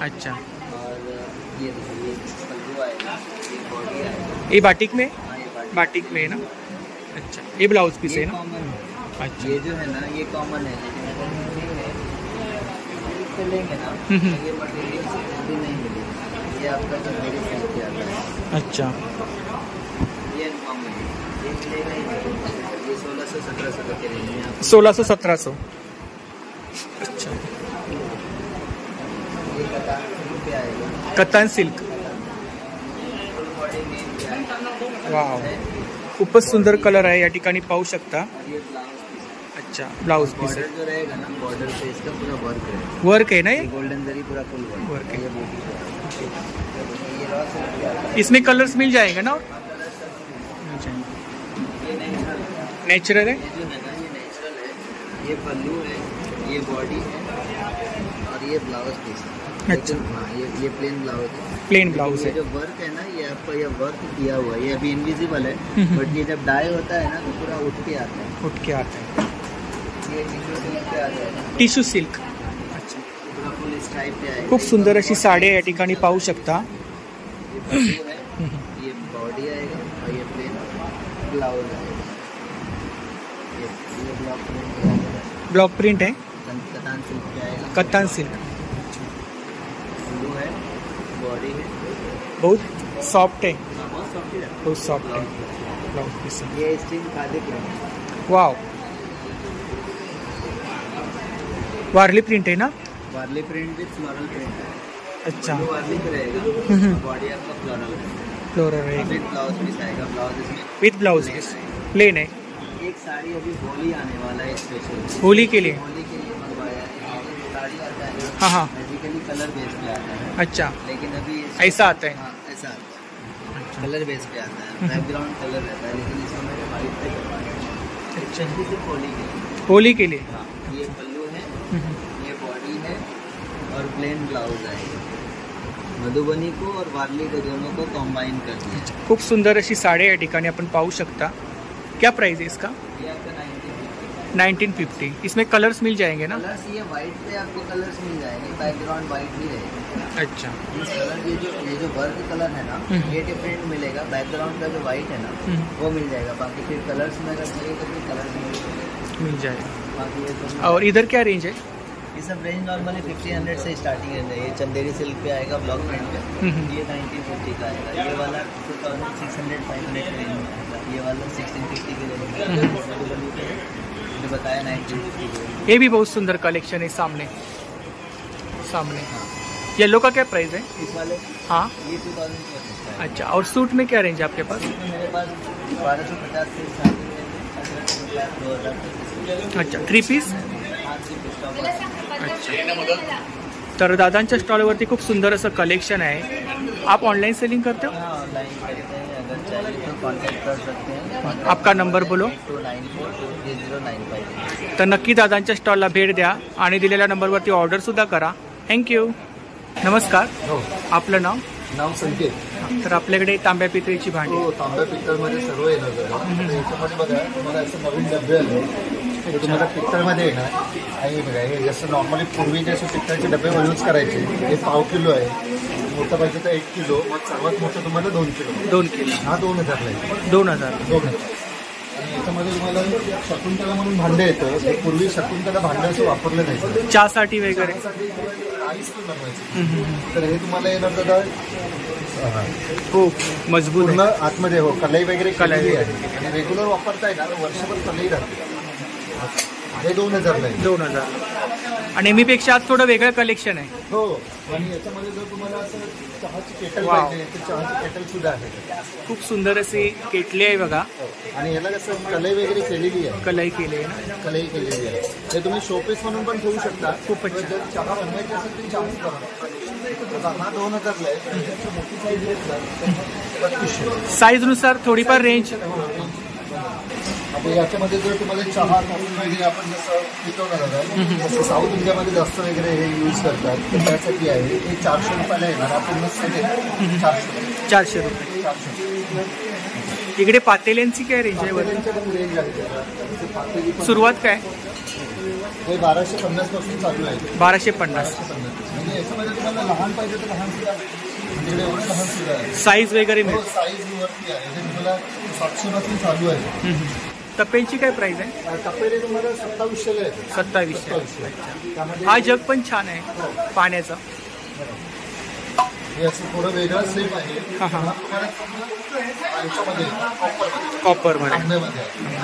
Speaker 2: अच्छा,
Speaker 5: और ये देखिए, पल्लू आएगा, ये बॉडी आएगा.
Speaker 2: ये बाटिक में?
Speaker 5: हाँ, ये बाटी.
Speaker 2: बाटिक में है ना? अच्छा, ये ब्लाउज पीस
Speaker 5: ये
Speaker 2: है ना?
Speaker 5: कॉमन है.
Speaker 2: अच्छा,
Speaker 5: ये जो है ना, ये कॉमन है, लेकिन अगर ये लेंगे ना, तो ये मटेरियल जल्दी नहीं मिलेगी. ये आपका जो मेरे साइज पे आता है.
Speaker 2: अच्छा,
Speaker 5: ये कॉमन है, ये मिलेगा ही नहीं. ये 1600-1700 तक के रेंज में आपको.
Speaker 2: 1600-1700. अच्छा,
Speaker 5: ये कतार पे आएगा.
Speaker 2: कतान सिल्क.
Speaker 5: फुल बॉडी में पे आएगा.
Speaker 2: वाव, खूपच सुंदर कलर आहे, या ठिकाणी पाहू शकता.
Speaker 5: और ये ब्लाउज पीस.
Speaker 2: अच्छा, ब्लाउज पीस
Speaker 5: बॉर्डर
Speaker 2: है.
Speaker 5: जो रहेगा ना, बॉर्डर पे इसका पूरा वर्क है.
Speaker 2: वर्क है ना
Speaker 5: ये
Speaker 2: ये?
Speaker 5: गोल्डन जरी पूरा फुल वर्क
Speaker 2: वर्क है.
Speaker 5: ये बूटी है. ये रॉ सिल्क पे आता है.
Speaker 2: इसमें कलर्स मिल जाएगा ना?
Speaker 5: ये नेचुरल है.
Speaker 2: नेचुरल है.
Speaker 5: ये जो है ना, ये नेचुरल है. ये पल्लू है, ये बॉडी है, और ये ब्लाउज पीस है.
Speaker 2: अच्छा.
Speaker 5: हाँ, ये प्लेन ब्लाउज है.
Speaker 2: प्लेन ब्लाउज
Speaker 5: ये
Speaker 2: है.
Speaker 5: जो वर्क है ना, ये आपका ये वर्क किया हुआ है. ये अभी इनविजिबल है, बट ये जब डाई होता है ना, तो पूरा उठ के आता है.
Speaker 2: उठ के आता है.
Speaker 5: ये टिश्यू सिल्क पे आ जाएगा.
Speaker 2: Tissue silk. अच्छा,
Speaker 5: पूरा फुल स्ट्राइप पे आएगा.
Speaker 2: खूप सुंदर अशी साडी या ठिकाणी पाहू शकता.
Speaker 5: ये पल्लू है, ये बॉडी आएगा, और ये प्लेन ब्लाउज आएगा. ये ब्लॉक प्रिंट आएगा.
Speaker 2: ब्लॉक प्रिंट है,
Speaker 5: कतान सिल्क पे आएगा.
Speaker 2: कत्तान सिल्क.
Speaker 5: ब्लू है, बॉडी है.
Speaker 2: बहुत सॉफ्ट है,
Speaker 5: बहुत सॉफ्ट है.
Speaker 2: बहुत सॉफ्ट है. ब्लाउज पीस है.
Speaker 5: ये steam khadi print.
Speaker 2: Wow, Warli print है ना?
Speaker 5: Warli print with floral print है.
Speaker 2: अच्छा,
Speaker 5: ब्लू वार्ली पे रहेगा. बॉडी आपका फ्लोरल है.
Speaker 2: फ्लोरल है
Speaker 5: विथ ब्लाउज पीस आएगा. ब्लाउज इसमें
Speaker 2: विथ ब्लाउज पीस. प्लेन है.
Speaker 5: एक साड़ी अभी होली आने वाला है स्पेशल.
Speaker 2: होली के लिए?
Speaker 5: होली के लिए मंगवाया है. साड़ी आता है ना,
Speaker 2: हाँ हाँ.
Speaker 5: बेसिकली कलर बेस पे आता है.
Speaker 2: अच्छा,
Speaker 5: लेकिन अभी
Speaker 2: ऐसा आता है.
Speaker 5: हाँ, ऐसा आता है. कलर बेस पे आता है. बैकग्राउंड कलर रहता है, लेकिन इसमें मैंने वाइट पे करवाया है.
Speaker 2: अच्छा,
Speaker 5: सिर्फ होली के लिए.
Speaker 2: होली के लिए.
Speaker 5: हाँ, ये पल्लू है, ये बॉडी है, और प्लेन ब्लाउज आएगा. मधुबनी को और वारली को दोनों को कॉम्बाइन कर दिया.
Speaker 2: खूप सुंदर अशी साडी या ठिकाणी आपण पाहू शकता. क्या प्राइस है इसका?
Speaker 5: ये आपका 1950.
Speaker 2: 1950. इसमें कलर्स मिल जाएंगे ना?
Speaker 5: कलर्स ये वाइट पे आपको कलर्स मिल जाएंगे. बैकग्राउंड वाइट भी रहेगा.
Speaker 2: अच्छा,
Speaker 5: कलर ये जो वर्क कलर है ना, ये डिफरेंट मिलेगा. बैकग्राउंड का जो वाइट है ना, वो मिल जाएगा. बाकी फिर कलर्स में अगर चाहिए तो फिर कलर
Speaker 2: मिल जाएगा.
Speaker 5: बाकी ये सब
Speaker 2: और इधर क्या रेंज है?
Speaker 5: ये सब रेंज नॉर्मली 1500 से स्टार्टिंग रेंज है. ये चंदेरी सिल्क पे आएगा, ब्लॉक प्रिंट पे. ये 1950 का आएगा. ये वाला 2600-500 के रेंज में आएगा. ये वाला 1650 के रेंज में. जो बताया 1950 के.
Speaker 2: ये भी बहुत सुंदर कलेक्शन है. सामने येलो का क्या प्राइस है?
Speaker 5: इस वाले
Speaker 2: हाँ,
Speaker 5: ये 2000 की है।
Speaker 2: अच्छा। और सूट में क्या रेंज है आपके पास?
Speaker 5: मेरे पास 1250 से स्टार्टिंग है, 2000।
Speaker 2: अच्छा, 3 पीस।
Speaker 5: हाँ, 3 पीस टॉप।
Speaker 2: अच्छा। तर दादांच्या स्टॉलवरती खूप सुंदर असं कलेक्शन आहे। आप ऑनलाइन सेलिंग करते हो?
Speaker 5: हाँ, ऑनलाइन करते हैं, अगर चाहिए तो कांटेक्ट कर सकते हैं।
Speaker 2: आपका नंबर बोलो।
Speaker 5: 29423095।
Speaker 2: तर नक्की दादांच्या स्टॉलला भेट द्या आणि दिलेल्या नंबरवरती ऑर्डरसुद्धा करा। थँक्यू। नमस्कार,
Speaker 3: हो,
Speaker 2: आपलं नाव?
Speaker 3: नाव संकेत.
Speaker 2: तर आपल्याकडे तांब्या पितळीची भांडी।
Speaker 3: हो, तांब्या पित्तळमध्ये सर्व येणार दादा. याच्यामध्ये बघा तुम्हाला असं नवीन डबे आले, ते तुम्हाला पित्तळमध्ये येणार. आणि बघा हे जसं नॉर्मली पूर्वी जसं पित्तळचे डबे यूज करायचे, हे 1/2 किलो आहे, मोठं पाहिजे तर 1 किलो, मग सर्वात मोठं तुम्हाला 2 किलो.
Speaker 2: 2 किलो।
Speaker 3: हा 2000ला आहे.
Speaker 2: 2000।
Speaker 3: 2000. आणि याच्यामध्ये तुम्हाला शकुंतला म्हणून भांडं येतं. हे पूर्वी शकुंतला भांडं असं वापरलं जायचं,
Speaker 2: चहासाठी वगैरे।
Speaker 3: त्यासाठी आईस पण बनवायचं. तर हे तुम्हाला येणार दादा
Speaker 2: हो, मजबूत
Speaker 3: पूर्ण
Speaker 2: आहे।
Speaker 3: आतमध्ये. हो, कलई वगैरे
Speaker 2: कलई
Speaker 3: केलेली आहे आणि रेग्युलर वापरता येणार, वर्षभर कलई राहते. हे 2000ला आहे.
Speaker 2: 2000। आणि नेहमीपेक्षा आज थोडं वेगळं कलेक्शन आहे।
Speaker 3: हो, आणि याच्यामध्ये जर तुम्हाला असं चहाची केटल
Speaker 2: वाव.
Speaker 3: पाहिजे तर चहाची केटल सुद्धा आहे.
Speaker 2: खूप सुंदर अशी केटली आहे बघा,
Speaker 3: आणि याला कसं कलई वगैरे केलेली आहे,
Speaker 2: कलाई केली आहे ना।
Speaker 3: कलई केलेली आहे. हे तुम्ही शोपीस म्हणून पण ठेवू शकता.
Speaker 2: खूपच छान.
Speaker 3: जर चहा बनवायची असेल तर चहाच बनवा. हा 2000ला आहे. त्याची मोठी साईज घेतला तर 3200.
Speaker 2: साईजनुसार थोडीफार रेंज।
Speaker 3: आता याच्यामध्ये जर तुम्हाला चहा कॉफी वगैरे आपण जसं पिकवणार आहोत, जसं साऊथ इंडियामध्ये जास्त वगैरे हे यूज करतात, तर त्यासाठी आहे. हे 400 रुपयाला येणार. आपण सेट आहे 400.
Speaker 2: 400 रुपये।
Speaker 3: 400.
Speaker 2: इकडे पातेल्यांची काय रेंज आहे वरती?
Speaker 3: त्यांच्या पण रेंज आहे जरा. पातेली पण
Speaker 2: सुरुवात काय?
Speaker 3: हे 1250 पासून चालू आहे.
Speaker 2: 1250।
Speaker 3: 1250. म्हणजे याच्यामध्ये तुम्हाला लहान पाहिजे तर लहान सुद्धा आहे. म्हणजे एवढं लहान सुद्धा आहे.
Speaker 2: साईज वगैरे
Speaker 3: हो,
Speaker 2: मिळते।
Speaker 3: साईज वरती आहे. हे तुम्हाला 700 पासून चालू आहे.
Speaker 2: तपेची काय प्राइस आहे?
Speaker 3: तपेले तुम्हाला 2700ला आहे.
Speaker 2: 2700।
Speaker 3: त्यामध्ये
Speaker 2: हा जग पण छान आहे पाण्याचा।
Speaker 3: हे असं थोडं वेगळं स्लीप आहे.
Speaker 2: हा, हा।
Speaker 3: तुम्हाला याच्यामध्ये कॉपरमध्ये,
Speaker 2: कॉपर मध्ये
Speaker 3: तांब्यामध्ये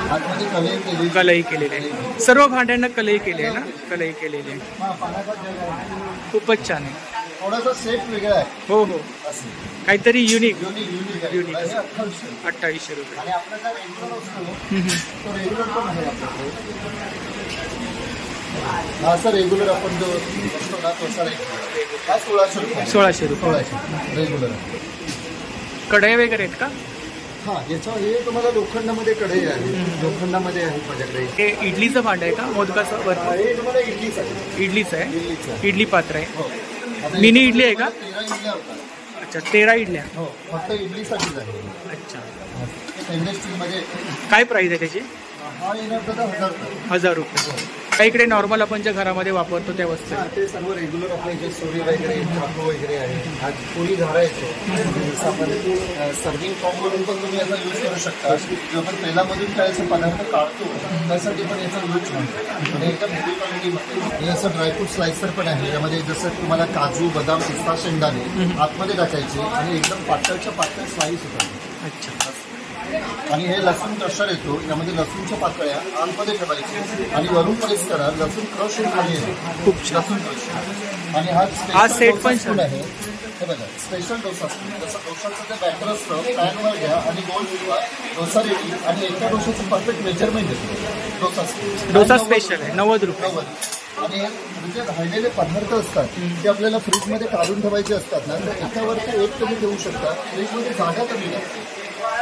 Speaker 3: आतमध्ये कलई केली.
Speaker 2: कलई केलेली आहे। सर्व भांड्यांना कलई केली आहे ना? कलई केलेली आहे।
Speaker 3: हा, पाण्याचा जग आहे.
Speaker 2: खूपच छान आहे।
Speaker 3: थोडासा सेट वेगळा आहे.
Speaker 2: हो हो,
Speaker 3: असं
Speaker 2: काहीतरी युनिक।
Speaker 3: युनिक आहे.
Speaker 2: युनिक.
Speaker 3: हे 2800.
Speaker 2: 2800 रुपये।
Speaker 3: आणि आपला जो रेग्युलर असतो तो रेग्युलर पण आहे आपल्याकडे. हा सर रेग्युलर आपण जो असतो ना तो सर हा 1600 रुपये.
Speaker 2: 1600 रुपये।
Speaker 3: 1600 रेग्युलर.
Speaker 2: कढई वगैरे आहेत का?
Speaker 3: हा, याच्या हे तुम्हाला लोखंडामध्ये कढई आहे. लोखंडामध्ये आहे माझ्याकडे.
Speaker 2: हे इडलीचं भांड आहे का? मोदकाचं वरती?
Speaker 3: हे तुम्हाला इडलीच आहे.
Speaker 2: इडलीचं आहे।
Speaker 3: इडलीचं आहे.
Speaker 2: इडली पात्र आहे।
Speaker 3: हो. आता
Speaker 2: मिनी इडली आहे का?
Speaker 3: 13 इडल्या होतात.
Speaker 2: अच्छा, 13 इडल्या।
Speaker 3: हो, फक्त इडलीसाठीच आहे.
Speaker 2: अच्छा,
Speaker 3: स्टेनलेस स्टीलमध्ये.
Speaker 2: काय प्राइस आहे त्याची?
Speaker 3: हा येणार दादा 1000 रुपये.
Speaker 2: 1000 रुपये। काही इकडे नॉर्मल आपण ज्या घरामध्ये वापरतो त्या वस्तू
Speaker 3: हा,
Speaker 2: आहेत।
Speaker 3: ते सर्व रेग्युलर आपले जे सोरी वगैरे चाकू वगैरे आहे. आज पोळी झारा येतो. जसं आपण सर्विंग फॉर्म म्हणून पण तुम्ही याचा यूज करू शकता. जो आपण तेलामधून काय असं पदार्थ काढतो त्यासाठी पण याचा यूज म्हणतो. आणि एकदम हेवी क्वालिटीमध्ये. हे असं ड्रायफ्रूट स्लायसर पण आहे. यामध्ये जसं तुम्हाला काजू, बदाम, पिस्ता, शेंगदाणे आतमध्ये टाकायचे आणि एकदम पातळच्या पातळ स्लाईस होतात.
Speaker 2: अच्छा,
Speaker 3: आणि हे लसूण क्रशर येतो. यामध्ये लसूणच्या पाकळ्या आतमध्ये ठेवायचे आणि वरून प्रेस करा. लसूण क्रश होऊन खाली येतो.
Speaker 2: खूप छान।
Speaker 3: लसूण क्रश. आणि हा
Speaker 2: हा
Speaker 3: स्पेशल
Speaker 2: सेट
Speaker 3: डोसा
Speaker 2: पण
Speaker 3: स्पून
Speaker 2: छान.
Speaker 3: आहे. हे बघा, स्पेशल डोसा स्पून. जसं डोशाचं जे बॅटर असतं पॅनवर घ्या आणि गोल फिरवा. डोसा रेडी. आणि एका डोशाचं परफेक्ट मेजरमेंट येतो. डोसा स्पून.
Speaker 2: डोसा स्पेशल आहे 90 रुपये।
Speaker 3: 90. आणि म्हणजे राहिलेले पदार्थ असतात ते आपल्याला फ्रीजमध्ये काढून ठेवायचे असतात ना, तर एकावरती एक तुम्ही ठेवू शकता. फ्रीजमध्ये जागा कमी लागते.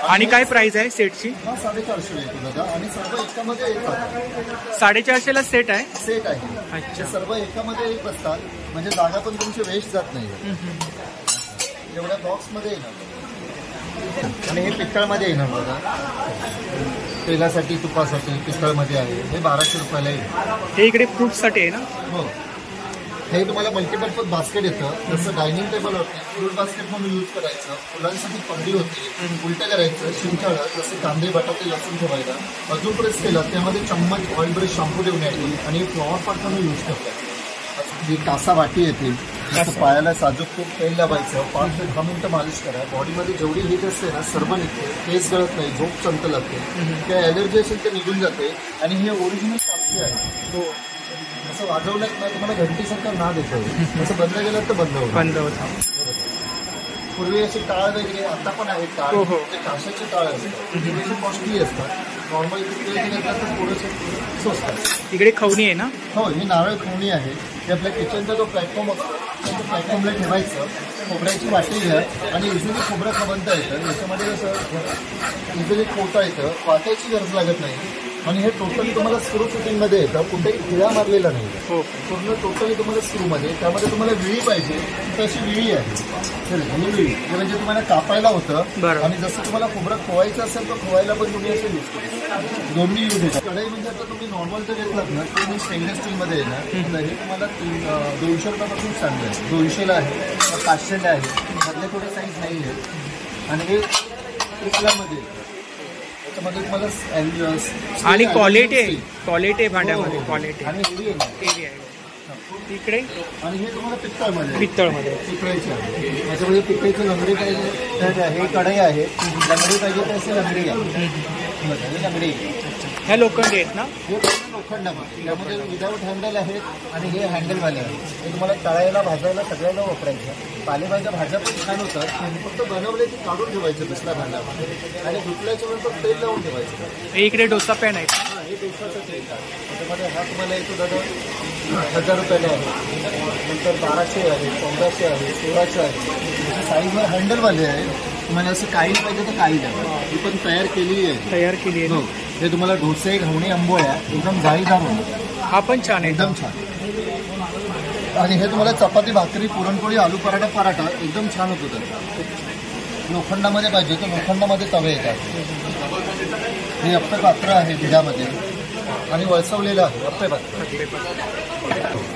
Speaker 2: आणि काय प्राइस आहे सेटची?
Speaker 3: हा 450 येतो दादा. आणि सर्व एकामध्ये एक आहे.
Speaker 2: 450 ला सेट आहे।
Speaker 3: सेट आहे.
Speaker 2: अच्छा,
Speaker 3: हे सर्व एकामध्ये एक बसतात. म्हणजे जागा पण तुमची वेस्ट जात नाही. एवढ्या बॉक्समध्ये येणार. आणि हे पितळमध्ये येणार बघा. तेलासाठी, तुपासाठी पितळमध्ये आहे. हे 1200 रुपयाला येईल.
Speaker 2: हे इकडे फ्रूटसाठी आहे ना?
Speaker 3: हो. हे तुम्हाला मल्टीपर्पज बास्केट येतं. जसं डायनिंग टेबल होते फ्रूट बास्केट म्हणून यूज करायचं. फुलांसाठी पगडी होते. उलटं करायचं. शिंकाळं जसे कांदे, बटाटे, लसूण ठेवायला. अजून प्रेस केलं त्यामध्ये चम्मच ऑइल ब्रश शॅम्पू देऊन येईल. आणि फ्लॉवर पार्ट म्हणून यूज करतात. जी कासा वाटी येते. जसं पायाला साजूक तूप तेल लावायचं. 5 ते 10 मिनिटं मालिश करा. बॉडीमध्ये जेवढी हीट असते ना सर्व निघते. केस गळत नाही. झोप चंत लागते. त्या ॲलर्जी असेल ते निघून जाते. आणि हे ओरिजिनल साक्षी आहे.
Speaker 2: हो,
Speaker 3: असं वाजवलं ना तुम्हाला घंटीसारखा नाद येतो. असं बंद केलं तर बंद होतं.
Speaker 2: बंद होता।
Speaker 7: पूर्वी असे टाळ वगैरे आता पण आहेत टाळ,
Speaker 2: हो, हो.
Speaker 7: ते काशाचे टाळ असतात, ते थोडेसे कॉस्टली असतात. नॉर्मल पितळेचे घेतलं तर थोडेसे स्वस्त असतात.
Speaker 2: इकडे खवणी आहे ना?
Speaker 7: हो, ही नारळ खवणी आहे. हे आपल्या किचनचा जो प्लॅटफॉर्म असतो त्या प्लॅटफॉर्मला ठेवायचं, खोबऱ्याची वाटी घ्या आणि इझिली खोबरं खवणता येतं. याच्यामध्ये कसं इझिली पोता येतं, वाटायची गरज लागत नाही. आणि हे टोटली तुम्हाला स्क्रू फिटिंगमध्ये येतं, कुठेही खिळा मारलेला नाही.
Speaker 2: हो.
Speaker 7: पूर्ण टोटली तुम्हाला स्क्रूमध्ये. त्यामध्ये तुम्हाला विळी पाहिजे तर अशी विळी आहे. ही विळी हे म्हणजे तुम्हाला कापायला होतं.
Speaker 2: बरं.
Speaker 7: आणि जसं तुम्हाला खोबरं खोवायचं असेल तर खोवायला पण तुम्ही असं यूज करू. दोन्ही यूज येतात. कढई म्हणजे आता तुम्ही नॉर्मल जर घेतलात ना तर तुम्ही स्टेनलेस स्टीलमध्ये येणार. तर हे तुम्हाला 200 रुपयापासून चांगलं आहे. 200ला आहे, 500ला आहे. मधले थोडे साईज नाही आहे. आणि हे 1,मध्ये त्याच्यामध्ये तुम्हाला
Speaker 2: आणि क्वालिटी आहे भांड्यामध्ये, क्वालिटी
Speaker 7: आणि हेवी आहे.
Speaker 2: इकडे.
Speaker 7: आणि हे तुम्हाला पित्तळमध्ये
Speaker 2: पितळचे
Speaker 7: आहे. त्याच्यामध्ये पितळेची लंगडी पाहिजे तर हे कढई आहे. लंगडी पाहिजे तर अशी लंगडी आहे. लंगडी
Speaker 2: ह्या लोखंडी आहेत ना?
Speaker 7: हे पूर्ण लोखंडामध्ये. त्यामध्ये विदाऊट हँडल आहेत आणि हे हँडलवाले आहेत. हे तुम्हाला तळायला भाजायला सगळ्याला वापरायचं. पालेभाज्या भाज्या पण छान होतात. फक्त बनवले की काढून ठेवायचं दुसऱ्या भांड्यामध्ये आणि धुतल्याच्या नंतर तेल लावून ठेवायचं.
Speaker 2: इकडे डोसा पॅन आहे.
Speaker 7: हे डोसाचं तेल आहे. त्याच्यामध्ये हा तुम्हाला येतो दादा 1000 रुपयाला आहे. नंतर 1200 आहे, 1500 आहे, 1600 आहे. साईजवर हँडलवाले आहे. तुम्हाला असं काही पाहिजे तर काही द्या. ही पण तयार केलेली आहे. हो. हे तुम्हाला डोसे, घावणे, आंबोळ्या एकदम जाळीदार होतं.
Speaker 2: हा पण छान आहे.
Speaker 7: एकदम छान. आणि हे तुम्हाला चपाती, भाकरी, पुरणपोळी, आलू पराठा एकदम छान होतं. तर लोखंडामध्ये पाहिजे तर लोखंडामध्ये तवे येतात. हे अप्पे पात्र आहे भिडामध्ये आणि वळसवलेलं आहे अप्पे पात्र.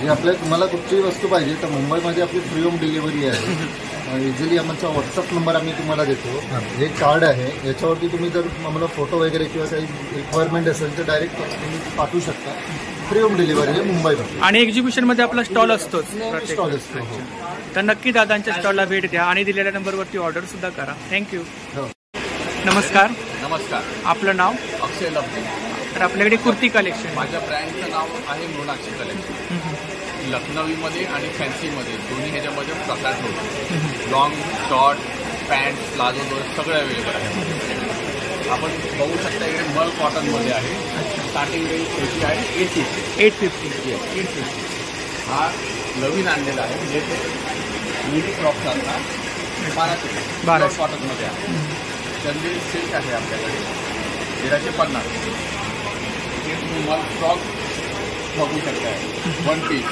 Speaker 7: हे आपल्या तुम्हाला कुठलीही वस्तू पाहिजे तर मुंबईमध्ये आपली फ्री होम डिलिव्हरी आहे. इझिली आमचा व्हॉट्सअप नंबर आम्ही तुम्हाला देतो. हे कार्ड आहे. याच्यावरती तुम्ही जर आम्हाला फोटो वगैरे किंवा काही रिक्वायरमेंट असेल तर डायरेक्ट तुम्ही पाठवू शकता. फ्री होम डिलिव्हरी आहे मुंबईमध्ये.
Speaker 2: आणि एक्झिबिशनमध्ये आपला स्टॉल असतोच.
Speaker 7: स्टॉल असतो.
Speaker 2: तर नक्की दादांच्या स्टॉलला भेट द्या आणि दिलेल्या नंबरवरती ऑर्डर सुद्धा करा. थँक्यू. नमस्कार. आपलं नाव?
Speaker 8: अक्षय लब्धे.
Speaker 2: तर आपल्याकडे कुर्ती कलेक्शन.
Speaker 8: माझ्या ब्रँडचं नाव आहे मोनाक्षी कलेक्शन. लखनवीमध्ये आणि फॅन्सीमध्ये दोन्ही ह्याच्यामध्ये प्रकार होतो. लॉंग, शॉर्ट, पॅन्ट, प्लाझो दोन सगळे अवेलेबल आहे. आपण बघू शकता इकडे मल कॉटनमध्ये आहे. स्टार्टिंग रेंज त्याची आहे 850. हा नवीन आणलेला आहे. म्हणजे मिनी क्रॉप सारखा 1200 कॉटनमध्ये आहे. चंदेरी सिल्क आहे आपल्याकडे 1350. हे तुम्ही मल फ्रॉक बघू शकता. 1 पीस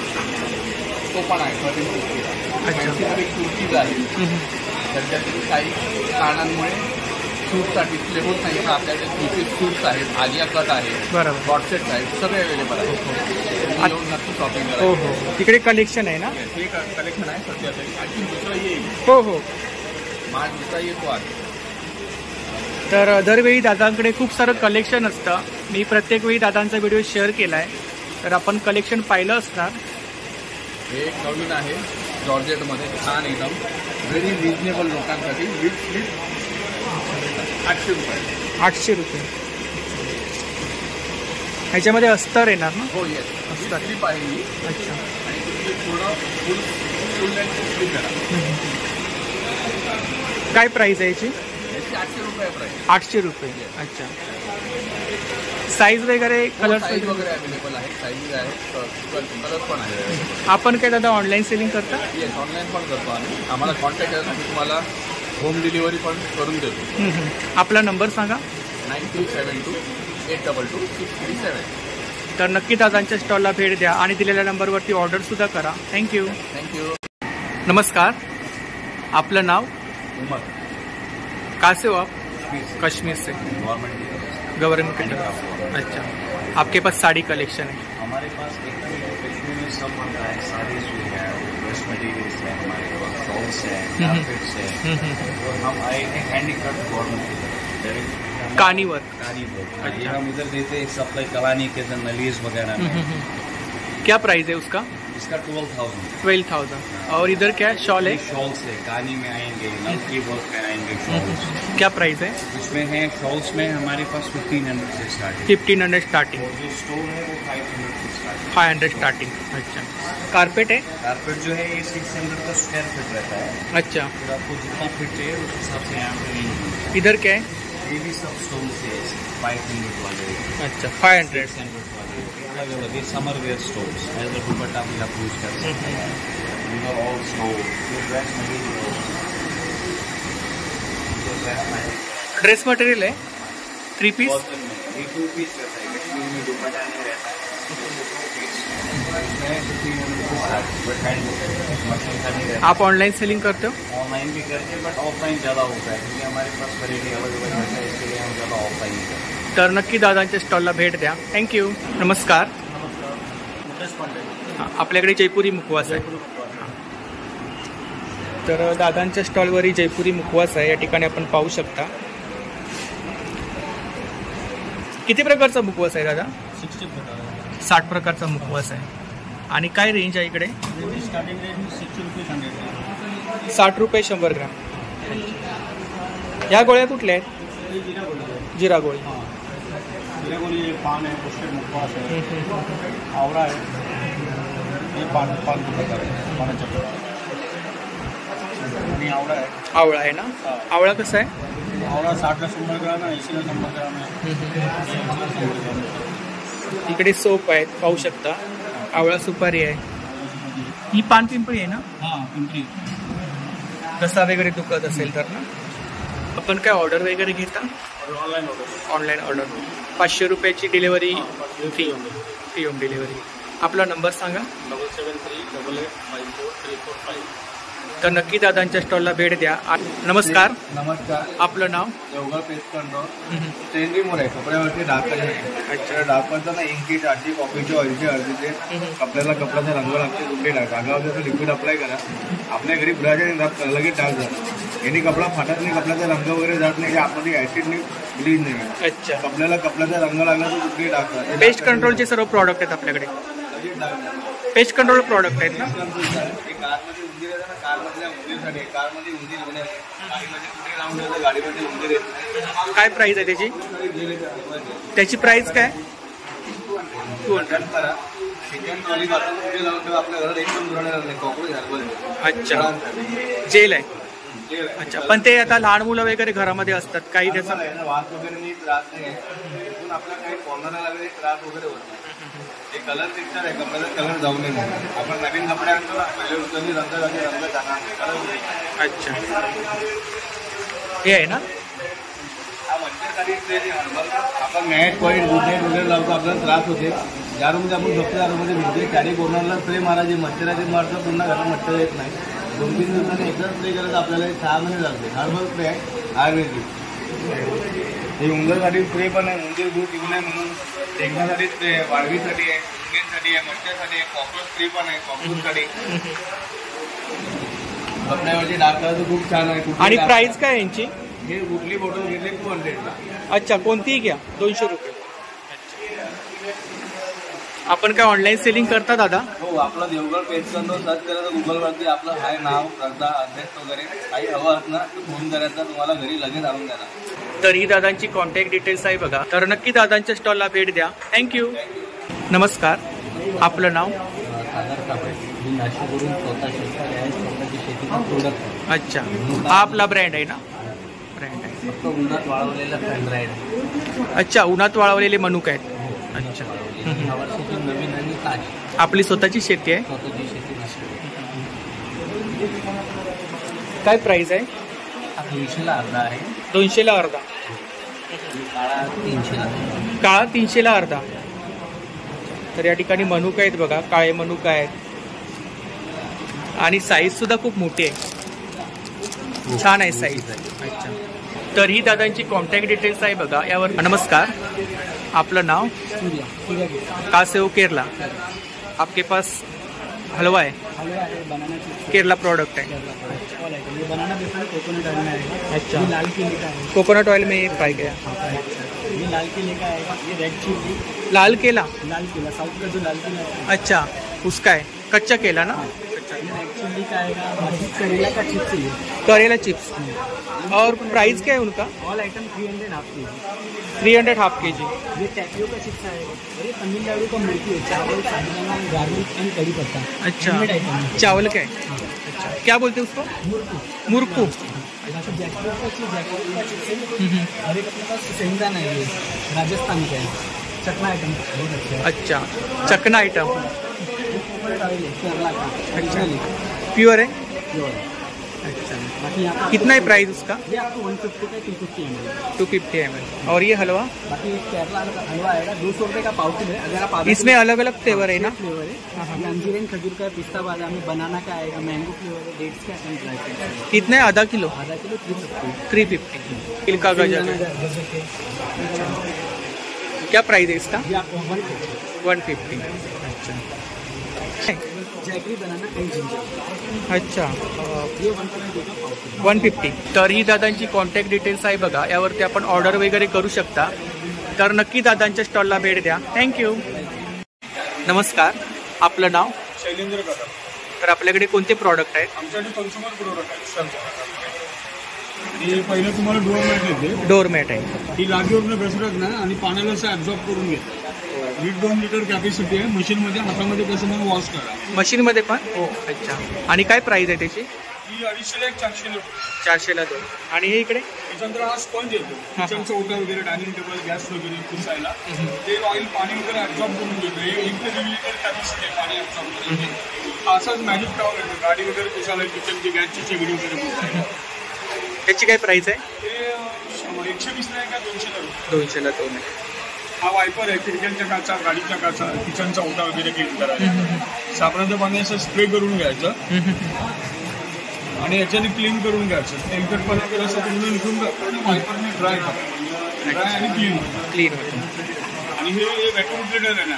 Speaker 8: तो पण आहे 1350. फॅन्सीमध्ये कुर्तीज आहे. सध्यातरी काही कारणांमुळे सूटसाठी प्ले होत नाही. पण आपल्याकडे 3 पीस सूट्स आहेत, आलिया कट आहे, शॉर्ट सेट्स आहेत, सगळे अवेलेबल आहेत. तुम्ही येऊन नक्की शॉपिंग करा.
Speaker 2: हो हो. तिकडे कलेक्शन आहे ना?
Speaker 8: हे कलेक्शन आहे सध्या तरी. आणखी दुसरं येईल.
Speaker 2: हो हो.
Speaker 8: मार्च दुसरा येतो आज.
Speaker 2: तर दरवेळी दादांकडे खूप सारं कलेक्शन असतं. मी प्रत्येक वेळी दादांचा व्हिडिओ शेअर केला आहे. तर आपण कलेक्शन पाहिलं असणार.
Speaker 8: हे एक नवीन आहे जॉर्जेटमध्ये, छान एकदम व्हेरी रिजनेबल लोकांसाठी. विथ स्लीप 800 रुपये.
Speaker 2: 800 रुपये. ह्याच्यामध्ये अस्तर येणार ना?
Speaker 8: हो येस. अस्तर स्लीप आहे ही.
Speaker 2: अच्छा.
Speaker 8: आणि तुम्ही पूर्ण फुल लेंथ स्लीप येणार.
Speaker 2: काय प्राइस आहे याची?
Speaker 8: 800 रुपये प्राइस.
Speaker 2: 800 रुपये. अच्छा. साईज वगैरे, कलर
Speaker 8: साईज वगैरे अवेलेबल आहे. साईज आहे, कलर पण आहे.
Speaker 2: आपण काय दादा ऑनलाईन सेलिंग करता?
Speaker 8: येस, ऑनलाईन पण करतो आम्ही. आम्हाला कॉन्टॅक्ट केला की तुम्हाला होम डिलिव्हरी पण करून देतो.
Speaker 2: आपला नंबर सांगा.
Speaker 8: 9372 822 637.
Speaker 2: तर नक्की दादांच्या स्टॉलला भेट द्या आणि दिलेल्या नंबरवरती ऑर्डर सुद्धा करा. थँक्यू. नमस्कार. आपलं नाव?
Speaker 8: उमर.
Speaker 2: कहाँ से हो आप? कश्मीर से. गवर्नमेंट के तरफ. अच्छा. आपके पास साड़ी कलेक्शन है?
Speaker 9: हमारे पास एकदम कश्मीर में सब बन रहा है. साड़ीज भी है, वेस्ट मटीरियल्स है, हमारे पास शॉल्स है, कार्पेट्स है. और हम आए हैं हैंडीक्राफ्ट गवर्नमेंट
Speaker 2: कानी वर्क.
Speaker 9: अच्छा. ये हम इधर देते हैं सप्लाई कलानी के अंदर नलीज वगैरह में.
Speaker 2: क्या प्राइस है उसका?
Speaker 9: इसका 12,000।
Speaker 2: 12,000। और इधर क्या शॉल है?
Speaker 9: शॉल्स है, कानी में आएंगे, नल की वर्क में आएंगे शॉल्स।
Speaker 2: क्या प्राइस है
Speaker 9: इसमें है शॉल्स में हमारे पास 1500 से स्टार्ट है।
Speaker 2: 1500 स्टार्टिंग।
Speaker 9: और जो स्टोन है वो 500 से स्टार्ट है।
Speaker 2: 500 स्टार्टिंग। अच्छा, कारपेट है?
Speaker 9: कारपेट जो है ये 600 का स्क्वायर फीट रहता है।
Speaker 2: अच्छा,
Speaker 9: फिर आपको जितना फिट चाहिए उस हिसाब से यहाँ पे रेंज मिलता है।
Speaker 2: इधर क्या है?
Speaker 9: ये भी सब स्टोन से 500 वाले।
Speaker 2: अच्छा, 500।
Speaker 9: 600 वाले अलग अलग ये summer wear stones as a dupatta भी आप यूज कर सकते हैं। These are all stone. ये ड्रेस मटेरियल
Speaker 2: ड्रेस मटेरियल है 3 पीस।
Speaker 9: कॉटन में ये 2 पीस रहता है, कश्मीर में दुपट्टा नहीं रहता है। इसमें 1500 से स्टार्ट है, बट हैंड मशीन का नहीं रहता।
Speaker 2: आप ऑनलाइन सेलिंग करते हो?
Speaker 9: ऑनलाइन भी करते हैं बट ऑफलाइन ज़्यादा होता है क्योंकि हमारे पास वैरायटी अलग अलग रहता है, इसके लिए हम ज़्यादा ऑफलाइन ही करते हैं।
Speaker 2: तर नक्की दादांच्या स्टॉलला भेट द्या। थँक्यू। नमस्कार। हां, आपल्याकडे जयपुरी मुखवास आहे। तर दादांच्या स्टॉलवरही जयपुरी मुखवास आहे, या ठिकाणी आपण पाहू शकता। किती प्रकारचा मुखवास आहे दादा? 60 प्रकारचा मुखवास आहे। आणि काय रेंज आहे इकडे?
Speaker 4: स्टार्टिंग रेंज 60 रुपये 100
Speaker 2: 60 रुपये 100 ग्राम। या गोळ्या कुठल्या आहेत? जिरा गोळी।
Speaker 4: ये पान है, पुष्कर मुखवास है, आवड़ा है, ये पान का प्रकार है, पानाचा प्रकार आणि आवड़ा है।
Speaker 2: आवळा आहे ना? आवळा कसा आहे?
Speaker 4: आवड़ा 60 ला 100 ग्राम है, 80 ला 100 ग्राम है।
Speaker 2: इकडे सोप आहेत, पाहू शकता। आवळा सुपारी आहे। ही पान पिंपळी आहे ना?
Speaker 4: हां, पिंपरी।
Speaker 2: घसा वगैरे दुखत असेल तर ना आपण काय ऑर्डर वगैरे घेता?
Speaker 4: Online order.
Speaker 2: ऑनलाईन ऑर्डर 500 रुपयाची डिलिव्हरी फ्री होम डिलिव्हरी। आपला नंबर सांगा।
Speaker 4: 7738854345।
Speaker 2: तर नक्की दादांच्या स्टॉलला भेट द्या। नमस्कार,
Speaker 3: नमस्कार,
Speaker 2: आपलं नाव?
Speaker 3: देवगड पेस्टंडो ट्रेंडिंग मोड आहे कपड्यावरती डाग करण्यासाठी। अच्छा, डाग पडताना इंकी टाटी कॉफीचे ऑइलचे अर्धीचे कपड्याचा रंग लागते, कुठले डाग डागावर लिक्विड अप्लाय करा, आपल्या घरी ब्रश आणि लगेच डाग जातो। यांनी कपडा फाटत नाही, कपड्याचा रंग वगैरे जात नाही, आतमध्ये ऍसिड नाही, ब्लीच नाही।
Speaker 2: अच्छा,
Speaker 3: कपड्याचा रंग लागला तर कुठली डाग जाते।
Speaker 2: पेस्ट कंट्रोलचे सर्व प्रॉडक्ट आहेत आपल्याकडे।
Speaker 3: लगेच डाग जातो।
Speaker 2: पेस्ट कंट्रोल प्रॉडक्ट आहेत ना?
Speaker 3: कारमध्ये उंदीर येतात ना, कारमधल्या उंदीरसाठी कारमध्ये उंदीर होणार गाडीमध्ये कुठे राहून येतं, गाडीमध्ये उंदीर येत।
Speaker 2: काय प्राइस आहे त्याची? त्याची प्राइस काय?
Speaker 3: 200 करा। चिकन वाली बाथरूम कुठे लावून ठेवा, आपल्या घरात एकदम राहणार नाही, कॉकरोच हरवले।
Speaker 2: अच्छा, जेल आहे। अच्छा, पण ते आता लहान मुलं वगैरे घरामध्ये असतात, काही त्याचा
Speaker 3: वास वगैरे नाही, त्रास नाही, तिथून आपल्या काही कॉर्नरला वगैरे त्रास वगैरे होत नाही। हे कलर पिक्चर आहे, कपड्याचा कलर जाऊ नये म्हणून आपण नवीन कपडे आणतो ना, पहिले उचलली रंग जाते, रंग जाणार।
Speaker 2: अच्छा, हे आहे ना?
Speaker 3: हा मंचरसाठी आपण मॅट पॉईंट बुटेट वगैरे लावतो, आपल्याला त्रास होते। ज्या रूममध्ये आपण झोपतो त्या रूममध्ये भिंती कॅरी कॉर्नरला स्प्रे मारायची, मच्छराची मारतो, पुन्हा घरात मच्छर येत नाही। 2-3 दिवसांनी एकदा स्प्रे करायचं, आपल्याला 6 महिने लागते। हर्बल स्प्रे आहे आयुर्वेदिक। हे उंदरसाठी स्प्रे पण आहे, उंदीर दूध येऊ नये म्हणून टेकण्यासाठी स्प्रे आहे, वाळवीसाठी आहे, उंदीरसाठी आहे, मच्छरसाठी आहे, कॉकरोच स्प्रे पण आहे, कॉकरोचसाठी। कपड्यावरची डाग तर खूप छान आहे।
Speaker 2: आणि प्राइस काय यांची?
Speaker 3: हे कुठली बॉटल घेतली 200ला।
Speaker 2: अच्छा, कोणतीही घ्या 200 रुपये। आपण काय ऑनलाईन सेलिंग करता दादा?
Speaker 3: हो, आपला देवगड पेस्टंडो सर्च करायचं गुगलवरती, आपलं हाय नाव करता ॲड्रेस वगैरे काही हवं असणार तर फोन करायचा, तुम्हाला घरी लगेच आणून देणार।
Speaker 2: तर ही दादांची कॉन्टॅक्ट डिटेल्स आहे बघा। तर नक्की दादांच्या स्टॉलला भेट द्या। थँक्यू। नमस्कार, आपलं नाव?
Speaker 5: सागर कापडे। मी नाशिकवरून स्वतः शेतकरी आहे, स्वतःची शेतीचा प्रोडक्ट।
Speaker 2: अच्छा, हा आपला ब्रँड आहे ना? ब्रँड आहे।
Speaker 5: फक्त उन्हात वाळवलेला फ्रेंड आहे।
Speaker 2: अच्छा, उन्हात वाळवलेले मनुक आहेत। अच्छा,
Speaker 5: ह्या वर्षीची नवीन आणि ताजी
Speaker 2: आपली स्वतःची शेती आहे?
Speaker 5: स्वतःची शेती नाशिक।
Speaker 2: काय प्राइस आहे?
Speaker 5: 300ला अर्धा आहे,
Speaker 2: 200ला अर्धा।
Speaker 5: काळा 300ला।
Speaker 2: काळा 300ला अर्धा। तर या ठिकाणी मनुक आहेत बघा, काळे मनुक आहेत आणि साईज सुद्धा खूप मोठी आहे, छान आहे साईज। अच्छा, तर ही दादांची कॉन्टॅक्ट डिटेल्स आहे बघा यावर। नमस्कार, आपलं नाव? कहाँ से हो? केरला। आपके पास हलवा है? केरला प्रोडक्ट है।
Speaker 4: ये बनाना बेसन कोकोनट ऑयल में आएगा।
Speaker 2: अच्छा,
Speaker 4: ये लाल किले का है,
Speaker 2: कोकोनट ऑयल में ये फ्राई गया।
Speaker 4: ये लाल किले का आएगा। ये रेड चिली
Speaker 2: लाल केला?
Speaker 4: लाल किला साउथ का जो लाल किला है,
Speaker 2: अच्छा, उसका है। कच्चा केला ना?
Speaker 4: चिल्ली का आएगा, बाकी करेला का चिप्स चाहिए।
Speaker 2: करेला चिप्स। और प्राइस क्या है उनका?
Speaker 4: ऑल आइटम 300 हाफ के जी।
Speaker 2: 300 हाफ kg।
Speaker 4: ये टैपियो का चिप्स आएगा, ये तमिलनाडु का मुर्गी है, चावल, साबुदाना, गार्लिक एंड करी पत्ता।
Speaker 2: अच्छा,
Speaker 4: Handmade item है।
Speaker 2: चावल का है?
Speaker 4: अच्छा,
Speaker 2: क्या बोलते हैं उसको? मुरकू।
Speaker 4: बाकी जैकफ्रूट का चिप्स है, और एक अपने पास सेंगदाना है, ये राजस्थान का है, चटना आइटम बहुत अच्छा है।
Speaker 2: अच्छा, चकना आइटम।
Speaker 4: केरला का
Speaker 2: अच्छा, प्योर है?
Speaker 4: अच्छा, बाकी यहाँ
Speaker 2: कितना है प्राइस उसका?
Speaker 4: ये आपको 150 का 250 ml।
Speaker 2: 250 ml। और ये हलवा?
Speaker 4: बाकी केरला का हलवा आएगा 200 रुपये का पाव किलो है। अगर आप आधा
Speaker 2: इसमें अलग अलग फ्लेवर है ना?
Speaker 4: फ्लेवर है, ये अंजीर एंड खजूर का, पिस्ता बादाम है, बनाना का आएगा, मैंगो फ्लेवर है, डेट्स का एंड ड्राई फ्रूट।
Speaker 2: कितना है? आधा किलो?
Speaker 4: आधा किलो 350।
Speaker 2: 350। तिल का गजक है। क्या प्राइस है इसका?
Speaker 4: ये आपको 150।
Speaker 2: 150। अच्छा,
Speaker 4: जैगरी बनाना एंड जिंजर।
Speaker 2: अच्छा,
Speaker 4: ये 150 का पाव किलो।
Speaker 2: 150। तर ही दादांची कॉन्टॅक्ट डिटेल्स आहे बघा, यावरती आपण ऑर्डर वगैरे करू शकता. तर नक्की दादांच्या स्टॉलला भेट द्या. थँक्यू. नमस्कार, आपलं नाव?
Speaker 3: शैलेंद्र कदम.
Speaker 2: तर आपल्याकडे कोणते प्रॉडक्ट आहेत?
Speaker 3: आमच्याकडे कन्झ्युमर प्रोडक्ट आहेत. हे पहिलं तुम्हाला डोअरमॅट येते.
Speaker 2: डोअरमॅट आहे.
Speaker 3: ही जागेवरनं घसरत नाही आणि पाण्याला असं ॲब्झॉर्ब करून घेते. 1.5 लिटर कॅपॅसिटी आहे. मशीनमध्ये हातामध्ये कसं म्हणून वॉश करा.
Speaker 2: मशीनमध्ये पण? हो. अच्छा, आणि काय प्राइस आहे त्याची?
Speaker 3: ही 250 ला 400 ला
Speaker 2: 400 ला 2. आणि हे इकडे?
Speaker 3: त्याच्यानंतर हा स्पंज येतो. किचनचा ओटा वगैरे, डायनिंग टेबल, गॅस वगैरे पुसायला ते ऑइल पाणी वगैरे ॲब्झॉर्ब करून घेतो. हे 1 ते 1.5 लिटर कॅपॅसिटी आहे पाणी ॲब्झॉर्ब करून. असाच मॅजिक टॉवर येतो, गाडी वगैरे पुसायला, किचनची गॅसची शेगडी वगैरे पुसायला.
Speaker 2: त्याची काय प्राइस आहे?
Speaker 3: ते 120 ला का 200 ला
Speaker 2: 200 ला 2 आहे.
Speaker 3: हा वायपर आहे, खिडक्यांच्या काचा, गाडीच्या काचा, किचनचा ओटा वगैरे क्लीन करायला. साबणाचं पाणी असं स्प्रे करून घ्यायचं आणि याच्याने क्लीन करून घ्यायचं. तेलकटपणा वगैरे असं तुम्ही निघून जातो आणि वायपरने ड्राय आणि क्लीन
Speaker 2: होतं.
Speaker 3: आणि हे व्हॅक्यूम क्लीनर आहे ना,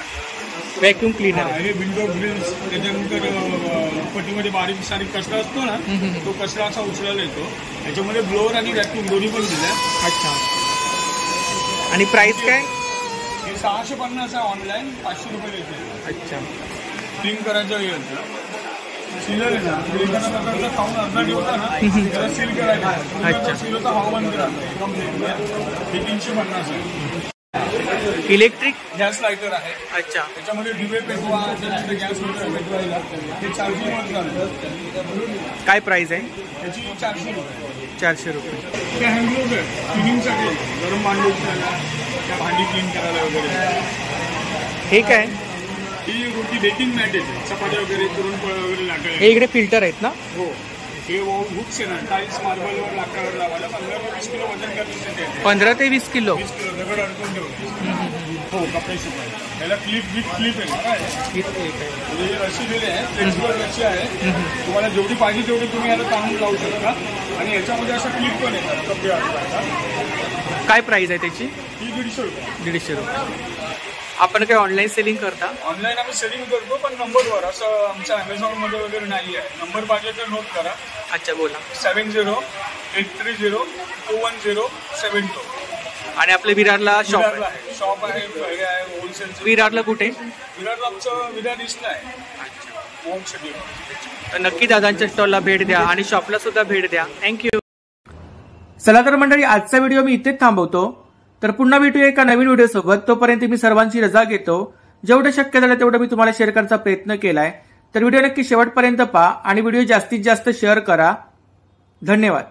Speaker 2: व्हॅक्यूम क्लीनर
Speaker 3: हे विंडो ग्रिल्स, त्याच्यानंतर पट्टीमध्ये बारीक सारीक कचरा असतो ना, तो कचरा असा उचलायला येतो. याच्यामध्ये ब्लोअर आणि व्हॅक्यूम दोन्ही पण दिले.
Speaker 2: अच्छा, आणि प्राइस काय?
Speaker 3: हे 650 आहे, ऑनलाईन 500 रुपये येते.
Speaker 2: अच्छा,
Speaker 3: क्लीन करायचं येतं. सीलर आहे ना, एखाद्या प्रकारचा खाऊन अर्धा ठेवता ना, त्याला सील करायचं.
Speaker 2: अच्छा,
Speaker 3: सील होता हवामान राहतं. हे 350 आहे.
Speaker 2: इलेक्ट्रिक
Speaker 3: गॅस लायटर आहे.
Speaker 2: अच्छा,
Speaker 3: त्याच्यामध्ये दिवे पेटवा, त्याच्यामध्ये गॅस वगैरे पेटवायला हे चार्जिंगवर चालतं.
Speaker 2: काय प्राइस आहे?
Speaker 3: त्याची 400 रुपये.
Speaker 2: 400 रुपये.
Speaker 3: ते हँडग्लोव्ज आहे क्लिनिंगसाठी, गरम भांडी उचलायला, त्या भांडी क्लीन करायला वगैरे.
Speaker 2: हे काय?
Speaker 3: ही रोटी बेकिंग मॅट येते, चपात्या वगैरे, पुरणपोळ्या वगैरे लागायला.
Speaker 2: हे इकडे फिल्टर आहेत ना? हो.
Speaker 3: हे हुक्स आहे ना, टाईल्स मार्बलवर लाकडावर लावायला 15 ते 20 किलो वजन करण्यासाठी आहे.
Speaker 2: 15 ते 20 किलो?
Speaker 3: 20 किलो दगड अडकून ठेवतो. हो, कपडे शिकायला. त्याला क्लिप आहे ना, म्हणजे रशी दिली आहे, फ्लेक्सिबल रशी आहे. तुम्हाला जेवढी पाहिजे तेवढी तुम्ही याला ताणून लावू शकता. आणि याच्यामध्ये असं क्लिप पण येतात कपडे अडकायला.
Speaker 2: काय प्राइस आहे त्याची?
Speaker 3: ही 150 रुपये.
Speaker 2: 150 रुपये. आपण काय ऑनलाईन सेलिंग करता?
Speaker 3: ऑनलाईन आम्ही सेलिंग करतो, पण नंबरवर, असं आमच्या अमेझॉनमध्ये वगैरे नाही आहे. नंबर पाहिजे तर नोट करा.
Speaker 2: अच्छा, बोला.
Speaker 3: 70-830-210-72.
Speaker 2: आणि आपल्या विरारला शॉप आहे?
Speaker 3: शॉप आहे, होलसेल.
Speaker 2: विरारला कुठे?
Speaker 3: विरारला आमचं विरार ईस्टला आहे. Home city.
Speaker 2: तर नक्की दादांच्या स्टॉलला भेट द्या आणि शॉपला सुद्धा भेट द्या. थँक्यू. चला तर मंडळी, आजचा व्हिडिओ मी इथेच थांबवतो. तर पुन्हा भेटूया एका नवीन व्हिडिओ सोबत. तोपर्यंत मी सर्वांची रजा घेतो. जेवढं शक्य झालं तेवढं मी तुम्हाला शेअर करायचा प्रयत्न केलाय. तर व्हिडिओ नक्की शेवटपर्यंत पहा आणि व्हिडिओ जास्तीत जास्त शेअर करा. धन्यवाद.